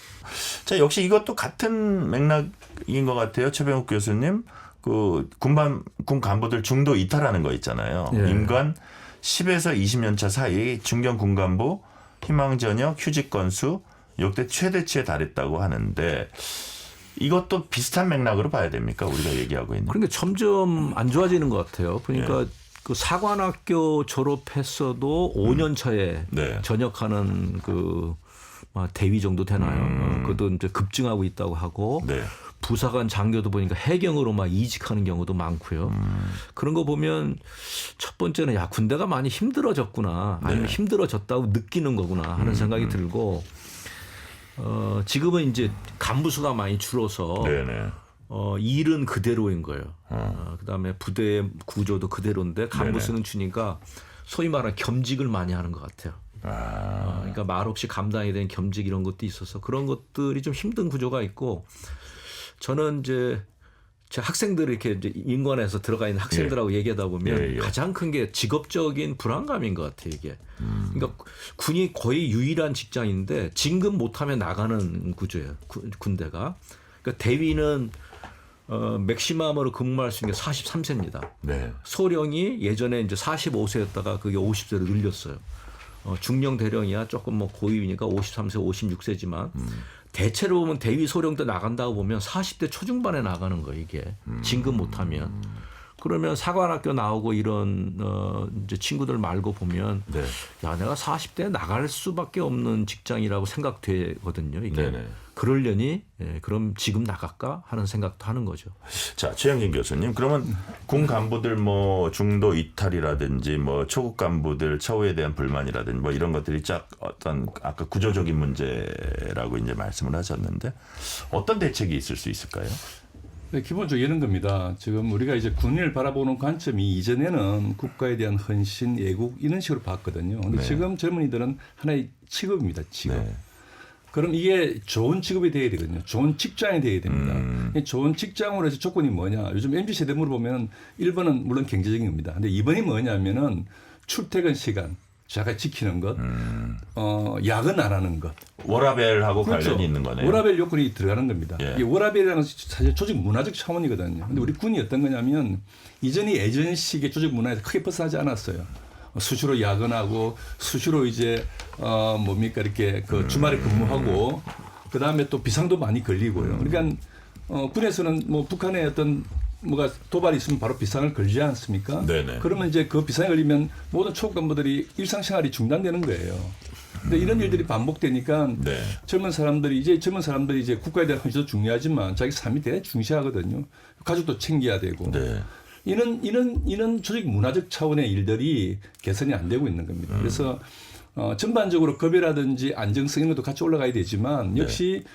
자, 역시 이것도 같은 맥락인 것 같아요. 최병욱 교수님. 그 군 간부들 중도 이탈하는 거 있잖아요. 예. 임관 10에서 20년 차 사이 중견 군 간부 희망 전역 휴직 건수 역대 최대치에 달했다고 하는데 이것도 비슷한 맥락으로 봐야 됩니까? 우리가 얘기하고 있는. 그러니까 점점 안 좋아지는 것 같아요. 그러니까 그 사관학교 졸업했어도 5년 차에 네. 전역하는 그 대위 정도 되나요? 그것도 이제 급증하고 있다고 하고 네. 부사관 장교도 보니까 해경으로 막 이직하는 경우도 많고요. 그런 거 보면 첫 번째는 야 군대가 많이 힘들어졌구나 아니면 네. 힘들어졌다고 느끼는 거구나 하는 생각이 들고 지금은 이제 간부수가 많이 줄어서 네네. 일은 그대로인 거예요. 그다음에 부대 구조도 그대로인데 간부수는 주니까 소위 말하는 겸직을 많이 하는 것 같아요. 그러니까 말없이 감당이 된 겸직 이런 것도 있어서 그런 것들이 좀 힘든 구조가 있고 저는 이제 제 학생들 이렇게 이제 인권에서 들어가 있는 학생들하고 얘기하다 보면 가장 큰 게 직업적인 불안감인 것 같아요 이게. 그러니까 군이 거의 유일한 직장인데 진급 못하면 나가는 구조예요 군대가. 그러니까 대위는 맥시멈으로 근무할 수 있는 게 43세입니다. 네. 소령이 예전에 이제 45세였다가 그게 50세로 늘렸어요. 중령 대령이야 조금 뭐 고위니까 53세, 56세지만 대체로 보면 대위 소령 때 나간다고 보면 40대 초중반에 나가는 거예요 이게 진급 못하면. 그러면 사관학교 나오고 이런 이제 친구들 말고 보면 네. 야 내가 40대에 나갈 수밖에 없는 직장이라고 생각되거든요 이게. 네네. 그러려니 그럼 지금 나갈까 하는 생각도 하는 거죠. 자, 최영진 교수님. 그러면 군 간부들 뭐 중도 이탈이라든지 뭐 초급 간부들 처우에 대한 불만이라든지 뭐 이런 것들이 쫙 어떤 아까 구조적인 문제라고 이제 말씀을 하셨는데 어떤 대책이 있을 수 있을까요? 네, 기본적으로 이런 겁니다. 지금 우리가 이제 군인을 바라보는 관점이 이전에는 국가에 대한 헌신, 애국 이런 식으로 봤거든요. 근데 네. 지금 젊은이들은 하나의 직업입니다. 직업. 네. 그럼 이게 좋은 직업이 돼야 되거든요. 좋은 직장이 돼야 됩니다. 좋은 직장으로 해서 조건이 뭐냐. 요즘 MZ세대 물어보면 1번은 물론 경제적인 겁니다. 근데 2번이 뭐냐면은 출퇴근 시간 잘 지키는 것, 야근 안 하는 것. 워라밸하고 그렇죠. 관련이 있는 거네요. 워라밸 요건이 들어가는 겁니다. 예. 이 워라밸이라는 것은 사실 조직 문화적 차원이거든요. 근데 우리 군이 어떤 거냐면 이전이 예전식의 조직 문화에서 크게 벗어나지 않았어요. 수시로 야근하고 수시로 이제 뭡니까 이렇게 그 주말에 근무하고 그 다음에 또 비상도 많이 걸리고요. 그러니까 군에서는 뭐 북한의 어떤 뭐가 도발이 있으면 바로 비상을 걸지 않습니까? 네네. 그러면 이제 그 비상이 걸리면 모든 초급 간부들이 일상생활이 중단되는 거예요. 근데 이런 일들이 반복되니까 네. 젊은 사람들이 이제 국가에 대한 헌신도 중요하지만 자기 삶이 대단히 중시하거든요. 가족도 챙겨야 되고. 네. 이런 조직 문화적 차원의 일들이 개선이 안 되고 있는 겁니다. 그래서 전반적으로 급여라든지 안정성 이런 것도 같이 올라가야 되지만 역시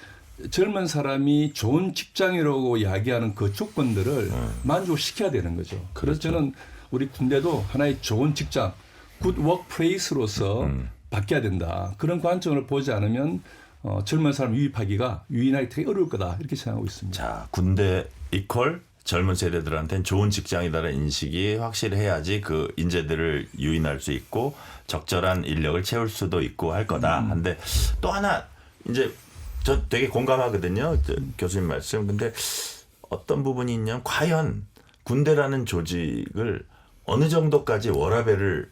젊은 사람이 좋은 직장이라고 이야기하는 그 조건들을 만족시켜야 되는 거죠. 그래서 저는 우리 군대도 하나의 좋은 직장, 굿 워크플레이스로서 바뀌어야 된다. 그런 관점을 보지 않으면 젊은 사람 유인하기 되게 어려울 거다. 이렇게 생각하고 있습니다. 자, 군대 이퀄 젊은 세대들한테는 좋은 직장이다라는 인식이 확실해야지 그 인재들을 유인할 수 있고 적절한 인력을 채울 수도 있고 할 거다. 한데 또 하나 이제 저 되게 공감하거든요. 교수님 말씀. 근데 어떤 부분이 있냐면 과연 군대라는 조직을 어느 정도까지 워라밸을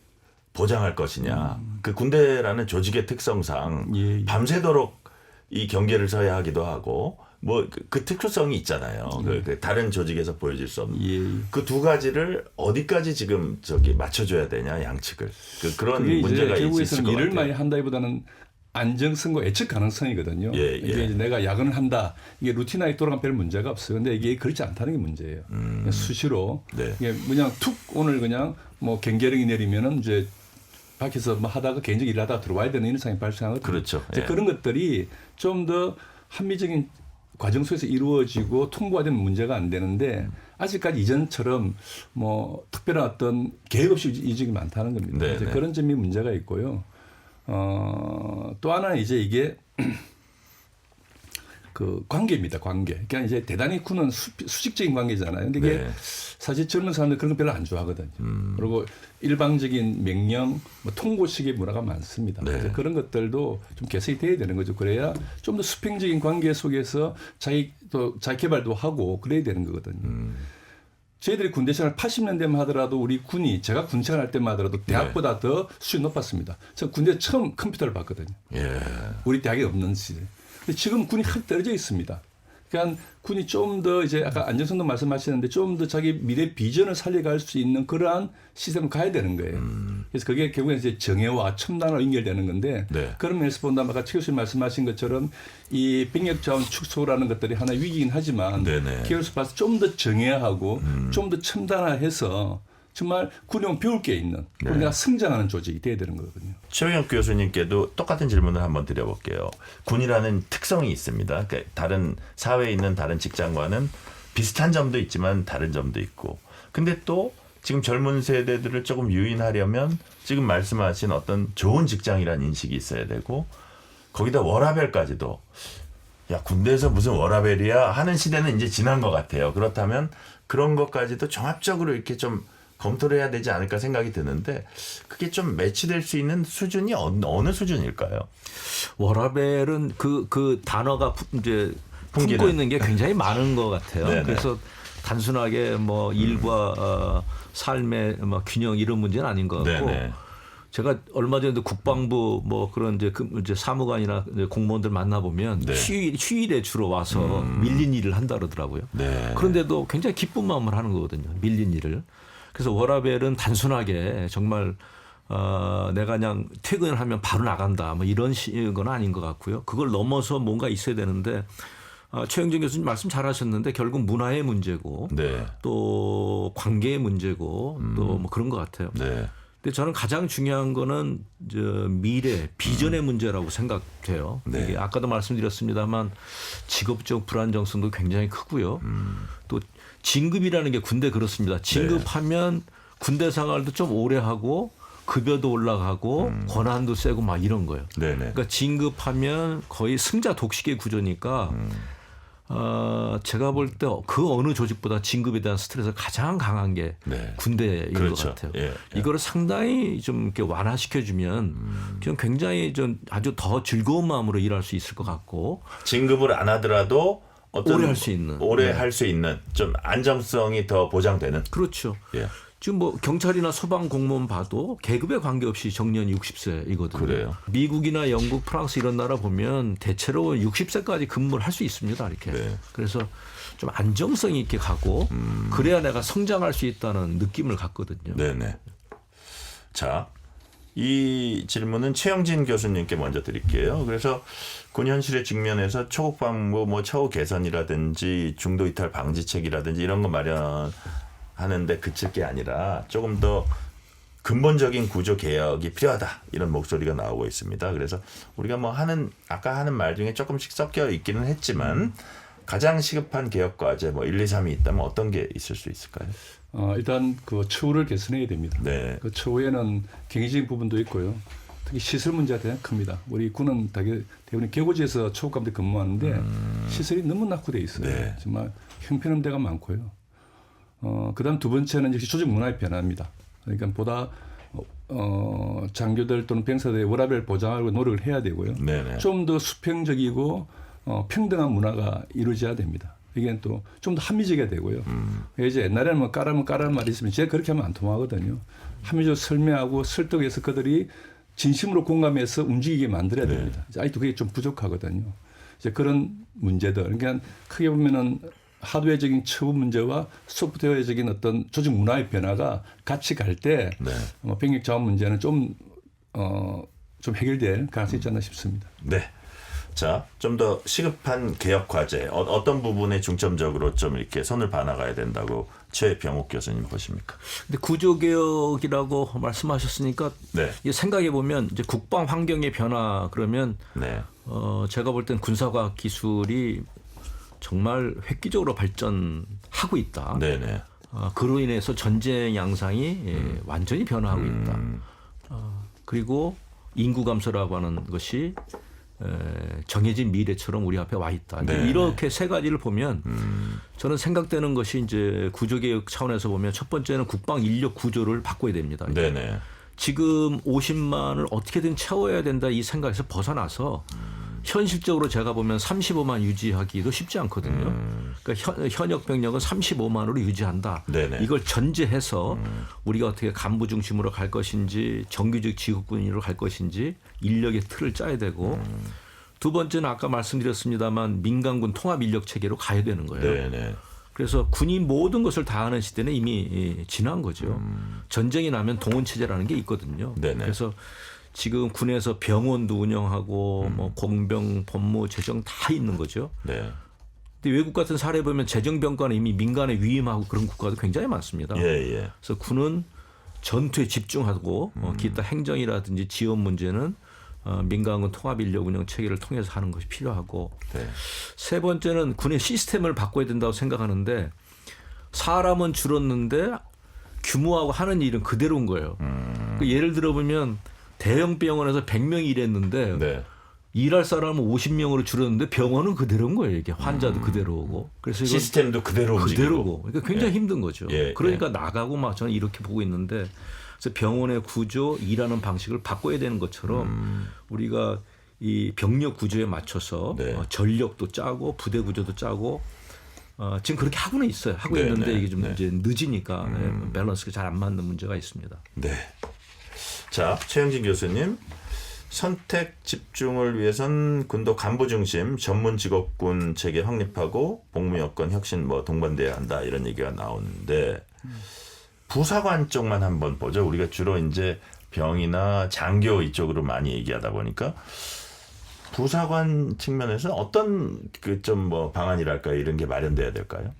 보장할 것이냐. 그 군대라는 조직의 특성상 밤새도록 이 경계를 서야 하기도 하고 뭐 그 특수성이 있잖아요. 그 다른 조직에서 보여질 수 없는 그 두 가지를 어디까지 지금 맞춰줘야 되냐 양측을 그런 문제가 있을 것 같아요. 일을 많이 한다기보다는 안정성과 예측 가능성이거든요. 이게 이제 내가 야근을 한다. 이게 루틴하게 돌아가면 별 문제가 없어요. 근데 이게 그렇지 않다는 게 문제예요. 그냥 수시로 이게 그냥 툭 오늘 그냥 뭐 경계령이 내리면은 이제 밖에서 뭐 하다가 개인적인 일을 하다가 들어와야 되는 이런 상황이 발생하거든요. 그렇죠. 이제 그런 것들이 좀 더 합리적인 과정 속에서 이루어지고 통과가 되면 문제가 안 되는데 아직까지 이전처럼 뭐 특별한 어떤 계획 없이 이직이 많다는 겁니다. 이제 그런 점이 문제가 있고요. 또 하나는 이제 이게 그 관계입니다. 관계. 그러니까 이제 대단히 군은 수직적인 관계잖아요. 근데 이게 사실 젊은 사람들 그런 거 별로 안 좋아하거든요. 그리고 일방적인 명령, 뭐 통고식의 문화가 많습니다. 그래서 그런 것들도 좀 개선이 돼야 되는 거죠. 그래야 좀 더 수평적인 관계 속에서 자기 개발도 하고 그래야 되는 거거든요. 저희들이 군대 생활 80년대만 하더라도 우리 군이 제가 군 생활할 때만 하더라도 대학보다 더 수준이 높았습니다. 저 군대 처음 컴퓨터를 봤거든요. 우리 대학에 없는 시대. 근데 지금 군이 확 떨어져 있습니다. 그러니까 군이 좀 더 이제 아까 안정성도 말씀하셨는데 좀 더 자기 미래 비전을 살려갈 수 있는 그러한 시스템을 가야 되는 거예요. 그래서 그게 결국엔 이제 정예와 첨단으로 연결되는 건데 그런 면에서 본다면 아까 최 교수님 말씀하신 것처럼 이 병력 자원 축소라는 것들이 하나의 위기이긴 하지만 기회로서 봐서 좀 더 정예하고 좀 더 첨단화해서 정말 군용 배울 게 있는 우리가 성장하는 조직이 돼야 되는 거거든요. 최영혁 교수님께도 똑같은 질문을 한번 드려볼게요. 군이라는 특성이 있습니다. 그러니까 다른 사회에 있는 다른 직장과는 비슷한 점도 있지만 다른 점도 있고. 근데 또 지금 젊은 세대들을 조금 유인하려면 지금 말씀하신 어떤 좋은 직장이라는 인식이 있어야 되고 거기다 워라밸까지도 야 군대에서 무슨 워라밸이야 하는 시대는 이제 지난 것 같아요. 그렇다면 그런 것까지도 종합적으로 이렇게 좀 검토를 해야 되지 않을까 생각이 드는데 그게 좀 매치될 수 있는 수준이 어느 수준일까요? 워라밸은 그 단어가 이제 품고 있는 게 굉장히 많은 것 같아요. 그래서 단순하게 뭐 일과 삶의 뭐 균형 이런 문제는 아닌 것 같고 제가 얼마 전에도 국방부 뭐 그런 이제 사무관이나 이제 공무원들 만나보면 휴일에 주로 와서 밀린 일을 한다 그러더라고요. 그런데도 굉장히 기쁜 마음을 하는 거거든요. 밀린 일을. 그래서 워라밸은 단순하게 정말 내가 그냥 퇴근을 하면 바로 나간다 뭐 이런 건 아닌 것 같고요. 그걸 넘어서 뭔가 있어야 되는데 최영진 교수님 말씀 잘하셨는데 결국 문화의 문제고 또 관계의 문제고 또 뭐 그런 것 같아요. 근데 저는 가장 중요한 거는 미래 비전의 문제라고 생각돼요. 이게 아까도 말씀드렸습니다만 직업적 불안정성도 굉장히 크고요. 또 진급이라는 게 군대 그렇습니다. 진급하면 군대 생활도 좀 오래 하고 급여도 올라가고 권한도 세고 막 이런 거예요. 그러니까 진급하면 거의 승자 독식의 구조니까 제가 볼 때 그 어느 조직보다 진급에 대한 스트레스가 가장 강한 게 군대인 것 같아요. 이거를 상당히 좀 이렇게 완화시켜주면 좀 굉장히 좀 아주 더 즐거운 마음으로 일할 수 있을 것 같고 진급을 안 하더라도 어떤 오래 할 수 있는 오래 할 수 있는 좀 안정성이 더 보장되는 그렇죠. 지금 뭐 경찰이나 소방 공무원 봐도 계급에 관계없이 정년이 60세이거든요. 그래요. 미국이나 영국, 프랑스 이런 나라 보면 대체로 60세까지 근무를 할 수 있습니다. 이렇게. 그래서 좀 안정성이 있게 가고 그래야 내가 성장할 수 있다는 느낌을 갖거든요. 자, 이 질문은 최영진 교수님께 먼저 드릴게요. 그래서 군 현실의 직면에서 초국방부 뭐 처우 개선이라든지 중도 이탈 방지책이라든지 이런 거 마련하는데 그칠 게 아니라 조금 더 근본적인 구조 개혁이 필요하다 이런 목소리가 나오고 있습니다. 그래서 우리가 뭐 아까 하는 말 중에 조금씩 섞여 있기는 했지만 가장 시급한 개혁 과제 뭐 1, 2, 3이 있다면 어떤 게 있을 수 있을까요? 일단 그 처우를 개선해야 됩니다. 그 처우에는 경제적인 부분도 있고요. 특히 시설 문제가 대단히 큽니다. 우리 군은 대부분 계고지에서 초급감들 근무하는데 시설이 너무 낙후돼 있어요. 정말 형편없는 데가 많고요. 그다음 두 번째는 역시 조직 문화의 변화입니다. 그러니까 보다 장교들 또는 병사들의 워라밸 보장하려고 노력을 해야 되고요. 좀 더 수평적이고 평등한 문화가 이루어져야 됩니다. 이게 또 좀 더 합리적이어야 되고요. 이제 옛날에는 뭐 까라면 까라는 말이 있으면 제가 그렇게 하면 안 통하거든요. 합리적으로 설명하고 설득해서 그들이 진심으로 공감해서 움직이게 만들어야 됩니다. 아직도 그게 좀 부족하거든요. 이제 그런 문제들. 그러니까 크게 보면은 하드웨어적인 처우 문제와 소프트웨어적인 어떤 조직 문화의 변화가 같이 갈 때 병력 자원 문제는 좀 좀 해결될 가능성이 있지 않나 싶습니다. 네. 자, 좀 더 시급한 개혁 과제 어떤 부분에 중점적으로 좀 이렇게 손을 봐나가야 된다고 최병욱 교수님 보십니까? 근데 구조개혁이라고 말씀하셨으니까 네. 이게 생각해 보면 이제 국방 환경의 변화 그러면 네. 제가 볼 땐 군사과학 기술이 정말 획기적으로 발전하고 있다. 네네. 그로 인해서 전쟁 양상이 완전히 변화하고 있다. 그리고 인구 감소라고 하는 것이 정해진 미래처럼 우리 앞에 와 있다. 네. 이렇게 세 가지를 보면 저는 생각되는 것이 이제 구조개혁 차원에서 보면 첫 번째는 국방 인력 구조를 바꿔야 됩니다. 네네. 지금 50만을 어떻게든 채워야 된다 이 생각에서 벗어나서 현실적으로 제가 보면 35만 유지하기도 쉽지 않거든요. 그러니까 현역 병력은 35만으로 유지한다. 네네. 이걸 전제해서 우리가 어떻게 간부 중심으로 갈 것인지 정규직 지휘군으로 갈 것인지 인력의 틀을 짜야 되고 두 번째는 아까 말씀드렸습니다만 민간군 통합 인력 체계로 가야 되는 거예요. 네네. 그래서 군이 모든 것을 다 하는 시대는 이미 지난 거죠. 전쟁이 나면 동원 체제라는 게 있거든요. 네네. 그래서 지금 군에서 병원도 운영하고 뭐 공병, 법무, 재정 다 있는 거죠. 네. 근데 외국 같은 사례 보면 재정병과는 이미 민간에 위임하고 그런 국가도 굉장히 많습니다. 예. 그래서 군은 전투에 집중하고 기타 행정이라든지 지원 문제는 민간군 통합인력 운영 체계를 통해서 하는 것이 필요하고 네. 세 번째는 군의 시스템을 바꿔야 된다고 생각하는데 사람은 줄었는데 규모하고 하는 일은 그대로인 거예요. 예를 들어보면 대형 병원에서 100명이 일했는데 네. 일할 사람은 50명으로 줄었는데 병원은 그대로인 거예요. 이게 환자도 그대로고. 그래서 이건 시스템도 그대로 움직이고. 그대로고. 그러니까 굉장히 힘든 거죠. 예, 그러니까 나가고 막 저는 이렇게 보고 있는데 그래서 병원의 구조, 일하는 방식을 바꿔야 되는 것처럼 우리가 이 병력 구조에 맞춰서 네. 전력도 짜고 부대 구조도 짜고 지금 그렇게 하고는 있어요. 하고 네, 있는데 네, 이게 좀 네. 이제 늦으니까 밸런스가 잘 안 맞는 문제가 있습니다. 네. 자, 최영진 교수님. 선택 집중을 위해선 군도 간부 중심 전문 직업군 체계 확립하고 복무 여건 혁신 뭐 동반돼야 한다 이런 얘기가 나오는데 부사관 쪽만 한번 보죠. 우리가 주로 이제 병이나 장교 이쪽으로 많이 얘기하다 보니까 부사관 측면에서 어떤 그 좀 뭐 방안이랄까 이런 게 마련돼야 될까요?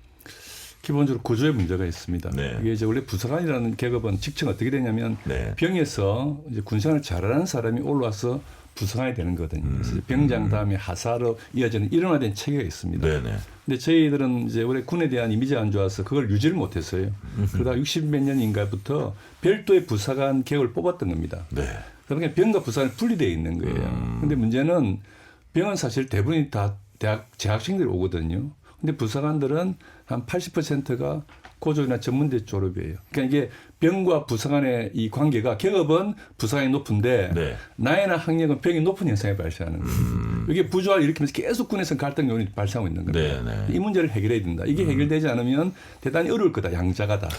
기본적으로 구조에 문제가 있습니다. 네. 이게 이제 원래 부사관이라는 계급은 직책 어떻게 되냐면 네. 병에서 이제 군생활을 잘하는 사람이 올라와서 부사관이 되는 거거든요. 그래서 이제 병장 다음에 하사로 이어지는 일원화된 체계가 있습니다. 네네. 근데 저희들은 이제 원래 군에 대한 이미지가 안 좋아서 그걸 유지를 못했어요. 그러다 60몇 년인가부터 별도의 부사관 계획을 뽑았던 겁니다. 네. 그러니까 병과 부사관이 분리되어 있는 거예요. 근데 문제는 병은 사실 대부분이 다 대학 재학생들이 오거든요. 근데 부사관들은 한 80%가 고졸이나 전문대 졸업이에요. 그러니까 이게 병과 부사관의 이 관계가 계급은 부사관이 높은데 네. 나이나 학력은 병이 높은 현상이 발생하는 거예요. 이게 부조화를 일으키면서 계속 군에서 갈등 요인이 발생하고 있는 겁니다. 네, 네. 이 문제를 해결해야 된다. 이게 해결되지 않으면 대단히 어려울 거다. 양자가 다.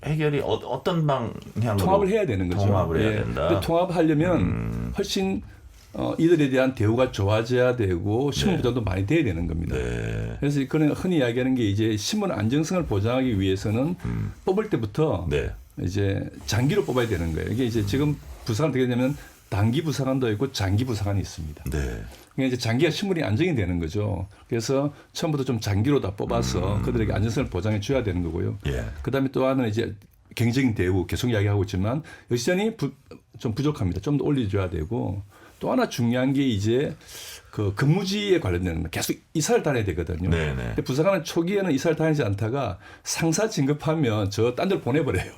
해결이 어떤 방향으로 통합을 해야 되는 거죠. 통합을 해야 된다. 근데 통합하려면 훨씬 이들에 대한 대우가 좋아져야 되고 신문 보장도 많이 돼야 되는 겁니다. 네. 그래서 그는 흔히 이야기하는 게 이제 신문 안정성을 보장하기 위해서는 뽑을 때부터 네. 이제 장기로 뽑아야 되는 거예요. 이게 이제 지금 부사관 어떻게 되냐면 단기 부사관도 있고 장기 부사관이 있습니다. 네. 그러니까 이제 장기가 신문이 안정이 되는 거죠. 그래서 처음부터 좀 장기로 다 뽑아서 그들에게 안정성을 보장해 줘야 되는 거고요. 예. 그다음에 또 하나는 이제 경쟁 대우 계속 이야기하고 있지만 여전히 좀 부족합니다. 좀 더 올려줘야 되고 또 하나 중요한 게 이제 그 근무지에 관련되는 거 계속 이사를 다녀야 되거든요. 네네. 근데 부사관은 초기에는 이사를 다니지 않다가 상사 진급하면 저 딴 데 보내버려요.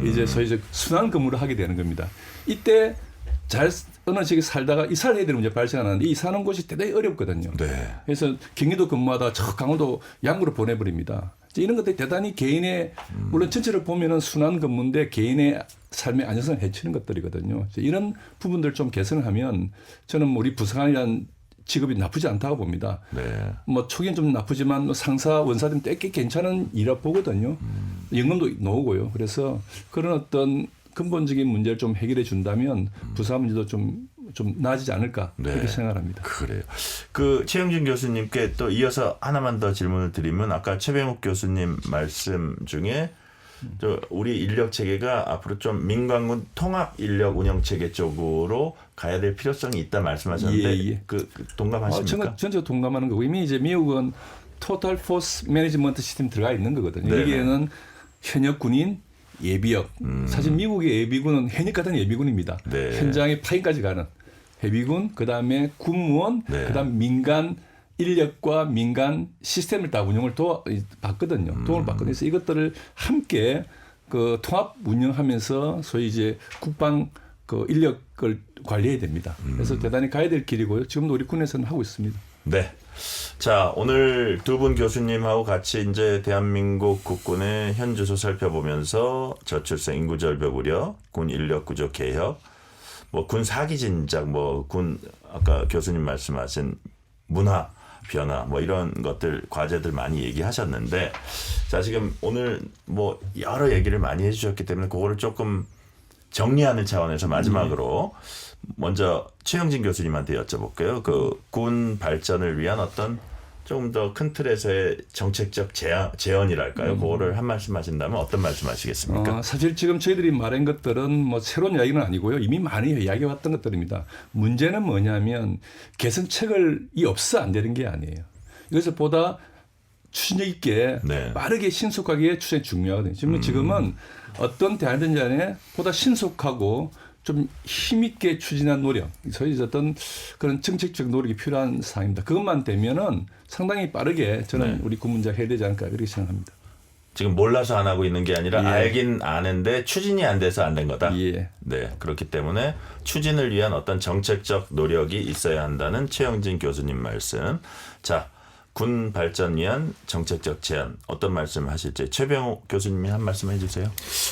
이제 소위 이제 순환 근무를 하게 되는 겁니다. 이때 잘 어느 지역에 살다가 이사를 해야 되는 문제가 발생하는데 이 사는 곳이 대단히 어렵거든요. 네. 그래서 경기도 근무하다가 저 강원도 양구로 보내버립니다. 이런 것들이 대단히 개인의 물론 전체를 보면은 순환 근무인데 개인의 삶의 안정성을 해치는 것들이거든요. 이런 부분들 좀 개선을 하면 저는 우리 부사관이라는 직업이 나쁘지 않다고 봅니다. 네. 뭐 초기엔 좀 나쁘지만 뭐 상사 원사들은 꽤 괜찮은 일이라 보거든요. 연금도 나오고요. 그래서 그런 어떤 근본적인 문제를 좀 해결해 준다면 부사 문제도 좀 나아지지 않을까 그렇게 생각합니다. 그래요. 그 최영진 교수님께 또 이어서 하나만 더 질문을 드리면 아까 최병욱 교수님 말씀 중에 우리 인력 체계가 앞으로 좀 민관군 통합 인력 운영 체계 쪽으로 가야 될 필요성이 있다 말씀하셨는데 예. 그 동감하십니까? 전혀 동감하는 거고 이미 이제 미국은 토탈 포스 매니지먼트 시스템 들어가 있는 거거든요. 네네. 여기에는 현역 군인, 예비역. 사실 미국의 예비군은 현역 같은 예비군입니다. 네. 현장에 파견까지 가는 해비군, 그다음에 군무원, 네. 그다음 민간 인력과 민간 시스템을 다 운영을 받거든요. 도움을 받거든요. 그래서 이것들을 함께 그 통합 운영하면서 소위 이제 국방 그 인력을 관리해야 됩니다. 그래서 대단히 가야 될 길이고요. 지금도 우리 군에서는 하고 있습니다. 네. 자, 오늘 두 분 교수님하고 같이 이제 대한민국 국군의 현주소 살펴보면서 저출생 인구 절벽 우려, 군 인력 구조 개혁, 뭐 군 사기 진작, 뭐 군 아까 교수님 말씀하신 문화 변화 뭐 이런 것들 과제들 많이 얘기하셨는데 자, 지금 오늘 뭐 여러 얘기를 많이 해 주셨기 때문에 그거를 조금 정리하는 차원에서 마지막으로 먼저 최영진 교수님한테 여쭤볼게요. 그 군 발전을 위한 어떤 조금 더 큰 틀에서의 정책적 제언이랄까요? 그거를 한 말씀 하신다면 어떤 말씀 하시겠습니까? 사실 지금 저희들이 말한 것들은 뭐 새로운 이야기는 아니고요. 이미 많이 이야기해왔던 것들입니다. 문제는 뭐냐면 개선책이 없어 안 되는 게 아니에요. 그래서 보다 추진력 있게 네. 빠르게 신속하게 추진이 중요하거든요. 지금은 어떤 대안든지 간에 보다 신속하고 좀 힘있게 추진한 노력, 소위 어떤 그런 정책적 노력이 필요한 상황입니다. 그것만 되면은 상당히 빠르게 저는 네. 우리 군문장 해야 되지 않을까 그렇게 생각합니다. 지금 몰라서 안 하고 있는 게 아니라 예. 알긴 아는데 추진이 안 돼서 안 된 거다. 예. 네, 그렇기 때문에 추진을 위한 어떤 정책적 노력이 있어야 한다는 최영진 교수님 말씀. 자, 군 발전 위한 정책적 제안 어떤 말씀 하실지 최병호 교수님이 한 말씀 해주세요.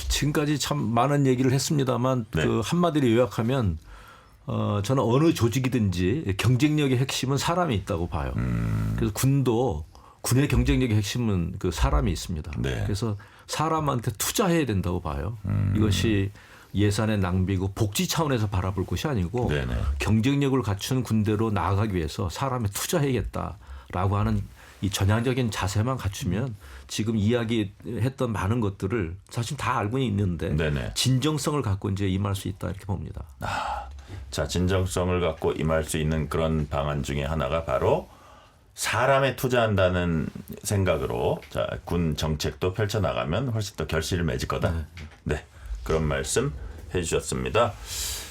지금까지 참 많은 얘기를 했습니다만 네. 그 한마디로 요약하면 저는 어느 조직이든지 경쟁력의 핵심은 사람이 있다고 봐요. 그래서 군의 경쟁력의 핵심은 그 사람이 있습니다. 네. 그래서 사람한테 투자해야 된다고 봐요. 이것이 예산의 낭비고 복지 차원에서 바라볼 것이 아니고 네네. 경쟁력을 갖춘 군대로 나아가기 위해서 사람에 투자해야겠다라고 하는 이 전향적인 자세만 갖추면 지금 이야기했던 많은 것들을 사실 다 알고 있는데 네네. 진정성을 갖고 이제 임할 수 있다 이렇게 봅니다. 자, 진정성을 갖고 임할 수 있는 그런 방안 중에 하나가 바로 사람에 투자한다는 생각으로 자, 군 정책도 펼쳐나가면 훨씬 더 결실을 맺을 거다. 네, 그런 말씀 해주셨습니다.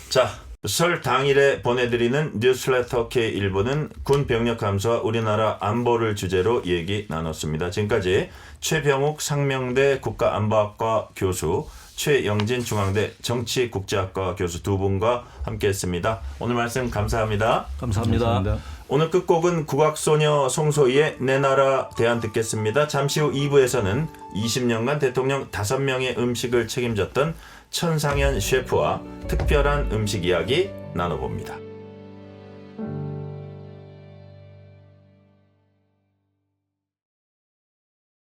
자, 설 당일에 보내드리는 뉴스레터 K1부는 군 병력 감소와 우리나라 안보를 주제로 얘기 나눴습니다. 지금까지 최병욱 상명대 국가안보학과 교수, 최영진 중앙대 정치국제학과 교수 두 분과 함께했습니다. 오늘 말씀 감사합니다. 감사합니다. 오늘 끝곡은 국악소녀 송소희의 내 나라 대안 듣겠습니다. 잠시 후 2부에서는 20년간 대통령 5명의 음식을 책임졌던 천상현 셰프와 특별한 음식 이야기 나눠봅니다.